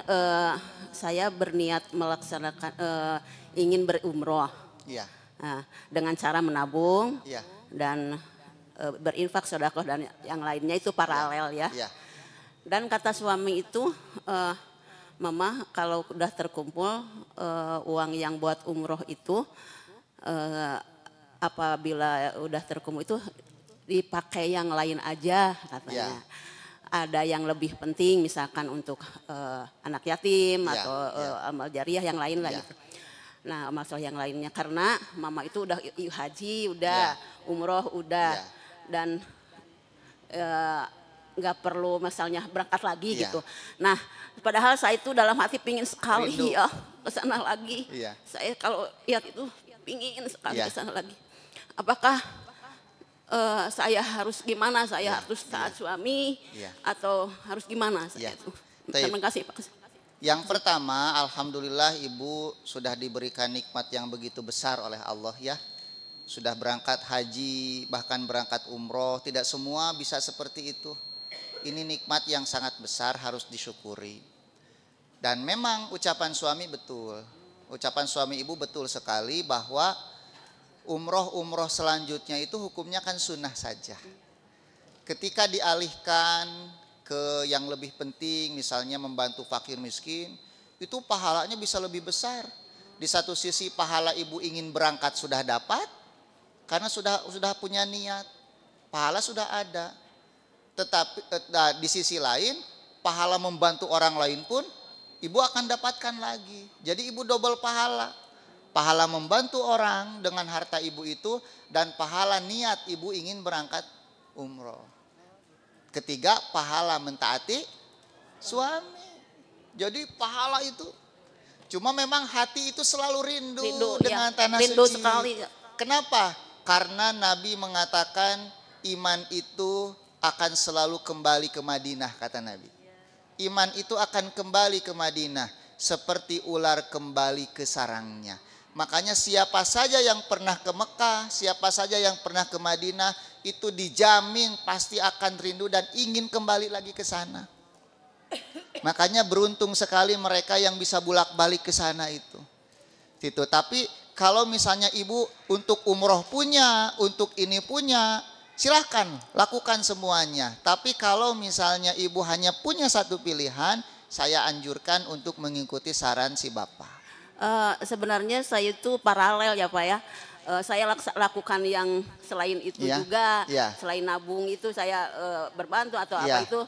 saya berniat melaksanakan ingin berumroh. Iya. Nah, dengan cara menabung Iya. dan berinfak, sedekah dan yang lainnya itu paralel ya. Iya. Dan kata suami itu, Mama kalau udah terkumpul uang yang buat umroh itu apabila udah terkumpul itu dipakai yang lain aja katanya. Ada yang lebih penting misalkan untuk anak yatim atau amal jariah yang lain lah gitu. Nah masalah yang lainnya karena Mama itu udah haji, udah umroh, udah dan nggak perlu misalnya berangkat lagi gitu. Nah padahal saya itu dalam hati pingin sekali ya ke sana lagi. Saya kalau lihat itu pingin sekali ke sana lagi. Apakah saya harus gimana? Saya harus taat suami atau harus gimana? Saya itu. Terima kasih Pak. Yang pertama, alhamdulillah Ibu sudah diberikan nikmat yang begitu besar oleh Allah ya. Sudah berangkat haji, bahkan berangkat umroh, tidak semua bisa seperti itu. Ini nikmat yang sangat besar, harus disyukuri. Dan memang ucapan suami betul. Ucapan suami Ibu betul sekali bahwa umroh selanjutnya itu hukumnya kan sunnah saja. Ketika dialihkan ke yang lebih penting, misalnya membantu fakir miskin, itu pahalanya bisa lebih besar. Di satu sisi pahala Ibu ingin berangkat sudah dapat, karena sudah punya niat, pahala sudah ada. Tetapi di sisi lain, pahala membantu orang lain pun Ibu akan dapatkan lagi. Jadi Ibu double pahala. Pahala membantu orang dengan harta Ibu itu dan pahala niat Ibu ingin berangkat umroh. Ketiga, pahala mentaati suami. Jadi pahala itu. Cuma memang hati itu selalu rindu dengan tanah rindu suci. Sekali. Kenapa? Karena Nabi mengatakan iman itu akan selalu kembali ke Madinah, kata Nabi. Iman itu akan kembali ke Madinah seperti ular kembali ke sarangnya. Makanya siapa saja yang pernah ke Mekah, siapa saja yang pernah ke Madinah, itu dijamin pasti akan rindu dan ingin kembali lagi ke sana. Makanya beruntung sekali mereka yang bisa bolak-balik ke sana itu. Tapi kalau misalnya Ibu untuk umroh punya, untuk ini punya, silahkan lakukan semuanya. Tapi kalau misalnya Ibu hanya punya satu pilihan, saya anjurkan untuk mengikuti saran si Bapak. Sebenarnya saya itu paralel ya Pak ya. Saya lakukan yang selain itu juga, selain nabung itu saya berbantu atau apa itu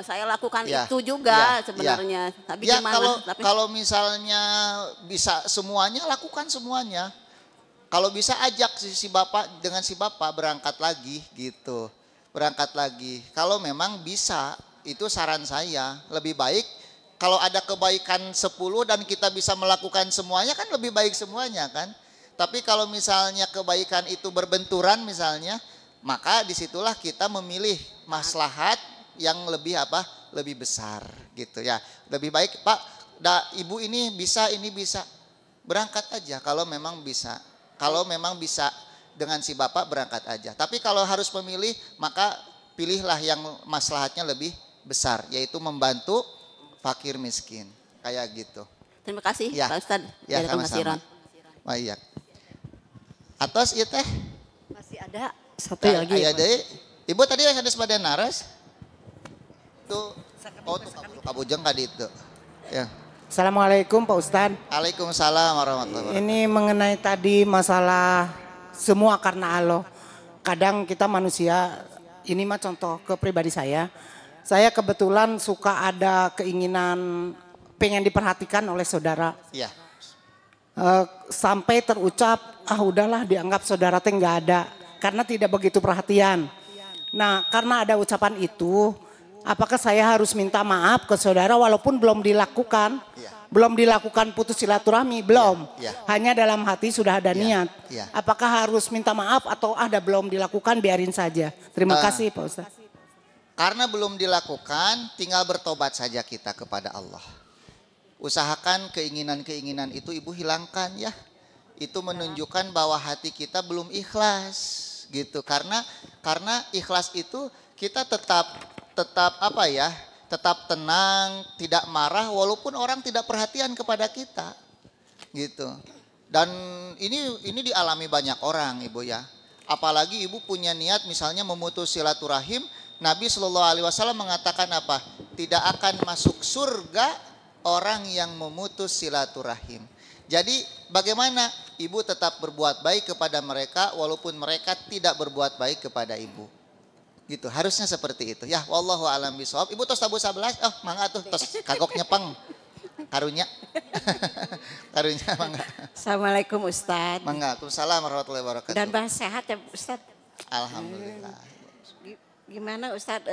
saya lakukan itu juga sebenarnya. Tapi gimana? Kalau misalnya bisa semuanya, lakukan semuanya. Kalau bisa ajak si Bapak dengan si Bapak berangkat lagi gitu. Berangkat lagi. Kalau memang bisa, itu saran saya. Lebih baik kalau ada kebaikan 10 dan kita bisa melakukan semuanya kan lebih baik semuanya kan. Tapi kalau misalnya kebaikan itu berbenturan misalnya, maka disitulah kita memilih maslahat yang lebih lebih besar gitu ya. Lebih baik Pak, Ibu ini bisa, berangkat aja kalau memang bisa. Kalau memang bisa dengan si Bapak berangkat aja. Tapi kalau harus memilih, maka pilihlah yang maslahatnya lebih besar, yaitu membantu fakir miskin, kayak gitu. Terima kasih Pak Ustadz. Ya sama-sama. Baik. Atas iya teh. Masih ada satu lagi. Aya deui. Ibu tadi ada sebadan naras. Tuh. Oh tuh kabujeng ka ditu. Ya. Assalamualaikum Pak Ustadz. Waalaikumsalam warahmatullahi wabarakatuh. Ini mengenai tadi masalah semua karena Allah. Kadang kita manusia, ini mah contoh ke pribadi saya. Saya kebetulan suka ada keinginan pengen diperhatikan oleh saudara. Iya. Sampai terucap, udahlah dianggap saudara teh nggak ada. Karena tidak begitu perhatian. Nah karena ada ucapan itu, apakah saya harus minta maaf ke saudara walaupun belum dilakukan? Iya. Belum dilakukan putus silaturahmi, belum. Ya, ya. Hanya dalam hati sudah ada niat. Ya. Apakah harus minta maaf atau ada belum dilakukan, biarin saja. Terima kasih Pak Ustadz. Karena belum dilakukan, tinggal bertobat saja kita kepada Allah. Usahakan keinginan-keinginan itu Ibu hilangkan ya. Itu menunjukkan bahwa hati kita belum ikhlas gitu. Karena ikhlas itu kita tetap apa ya? Tetap tenang, tidak marah walaupun orang tidak perhatian kepada kita. Gitu. Dan ini dialami banyak orang Ibu ya. Apalagi Ibu punya niat misalnya memutus silaturahim, Nabi SAW mengatakan apa? Tidak akan masuk surga orang yang memutus silaturahim. Jadi bagaimana Ibu tetap berbuat baik kepada mereka walaupun mereka tidak berbuat baik kepada Ibu. Gitu, harusnya seperti itu. Ya, wallahu a'lam bishawab. Ibu tos tabu 11. Oh, mangga tuh tos kagok nyepeng. Karunya. Karunya mangga. Assalamualaikum Ustadz. Mangga. Waalaikumsalam warahmatullahi wabarakatuh. Dan bahas sehat ya Ustadz. Alhamdulillah. Gimana Ustadz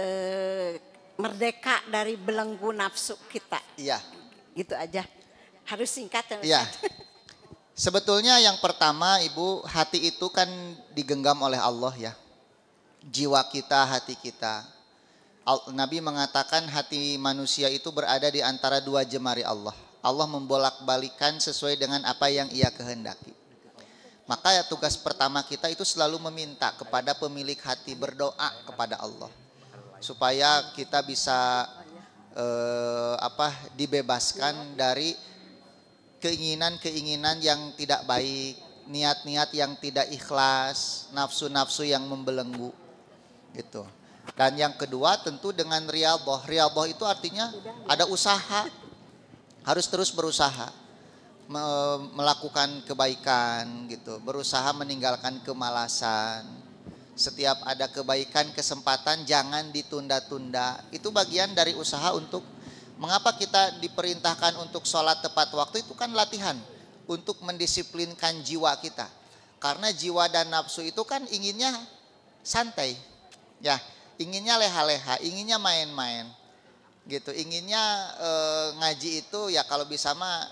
merdeka dari belenggu nafsu kita? Iya. Gitu aja. Harus singkat ya Ustadz. Iya. Sebetulnya yang pertama Ibu, hati itu kan digenggam oleh Allah ya. Jiwa kita, hati kita. Nabi mengatakan hati manusia itu berada di antara dua jemari Allah. Allah membolak-balikan sesuai dengan apa yang ia kehendaki. Maka ya tugas pertama kita itu selalu meminta kepada pemilik hati, berdoa kepada Allah. Supaya kita bisa dibebaskan dari keinginan-keinginan yang tidak baik, niat-niat yang tidak ikhlas, nafsu-nafsu yang membelenggu. Gitu. Dan yang kedua tentu dengan riyadhah. Riyadhah itu artinya ada usaha. Harus terus berusaha melakukan kebaikan gitu, berusaha meninggalkan kemalasan. Setiap ada kebaikan, kesempatan jangan ditunda-tunda. Itu bagian dari usaha untuk mengapa kita diperintahkan untuk sholat tepat waktu, itu kan latihan untuk mendisiplinkan jiwa kita. Karena jiwa dan nafsu itu kan inginnya santai. Ya, inginnya leha-leha, inginnya main-main, gitu. Inginnya ngaji itu ya kalau bisa mah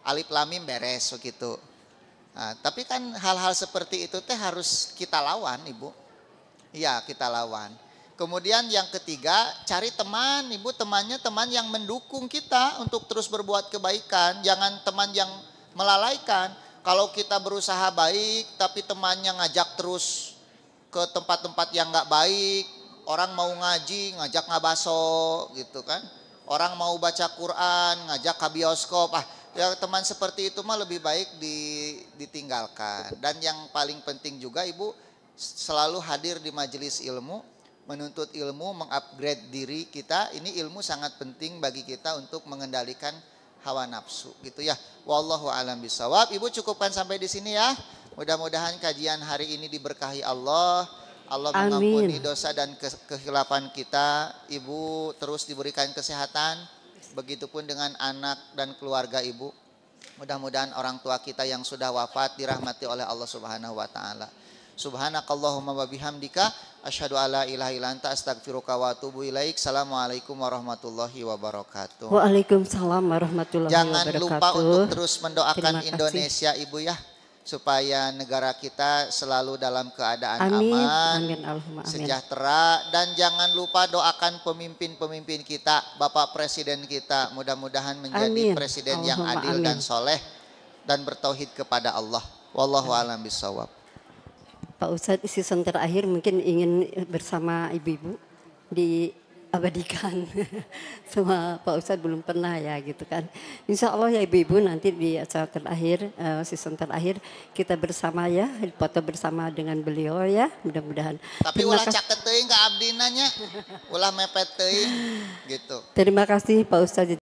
alif lam mim beres begitu. Nah, tapi kan hal-hal seperti itu teh harus kita lawan, Ibu. Iya, kita lawan. Kemudian yang ketiga, cari teman, Ibu. Temannya teman yang mendukung kita untuk terus berbuat kebaikan, jangan teman yang melalaikan. Kalau kita berusaha baik tapi temannya ngajak terus ke tempat-tempat yang nggak baik, orang mau ngaji ngajak ngabaso gitu kan, orang mau baca Quran ngajak ke bioskop, ya teman seperti itu mah lebih baik ditinggalkan. Dan yang paling penting juga Ibu selalu hadir di majelis ilmu, menuntut ilmu, mengupgrade diri kita. Ini ilmu sangat penting bagi kita untuk mengendalikan hawa nafsu gitu ya. Wallahu a'lam bishawab. Ibu cukupkan sampai di sini ya. Mudah-mudahan kajian hari ini diberkahi Allah. Allah mengampuni dosa dan kehilafan kita. Ibu terus diberikan kesehatan. Begitupun dengan anak dan keluarga Ibu. Mudah-mudahan orang tua kita yang sudah wafat dirahmati oleh Allah Subhanahu wa taala. Subhanakallahumma wa bihamdika asyhadu alla ilaha illa anta astaghfiruka wa atubu ilaik. Assalamualaikum warahmatullahi wabarakatuh. Waalaikumsalam warahmatullahi wabarakatuh. Jangan lupa untuk terus mendoakan Indonesia Ibu ya, supaya negara kita selalu dalam keadaan aman, sejahtera. Dan jangan lupa doakan pemimpin-pemimpin kita, Bapak Presiden kita, mudah-mudahan menjadi presiden yang adil dan soleh dan bertauhid kepada Allah. Wallahu a'lam bishawab. Pak Ustadz, season terakhir mungkin ingin bersama ibu-ibu diabadikan. Sama Pak Ustadz belum pernah ya gitu kan. Insya Allah ya ibu-ibu nanti di acara terakhir, season terakhir kita bersama ya, foto bersama dengan beliau ya, mudah-mudahan. Tapi ulah caket teuing ka abdina nya, ulah mepet teuing gitu. Terima kasih Pak Ustadz.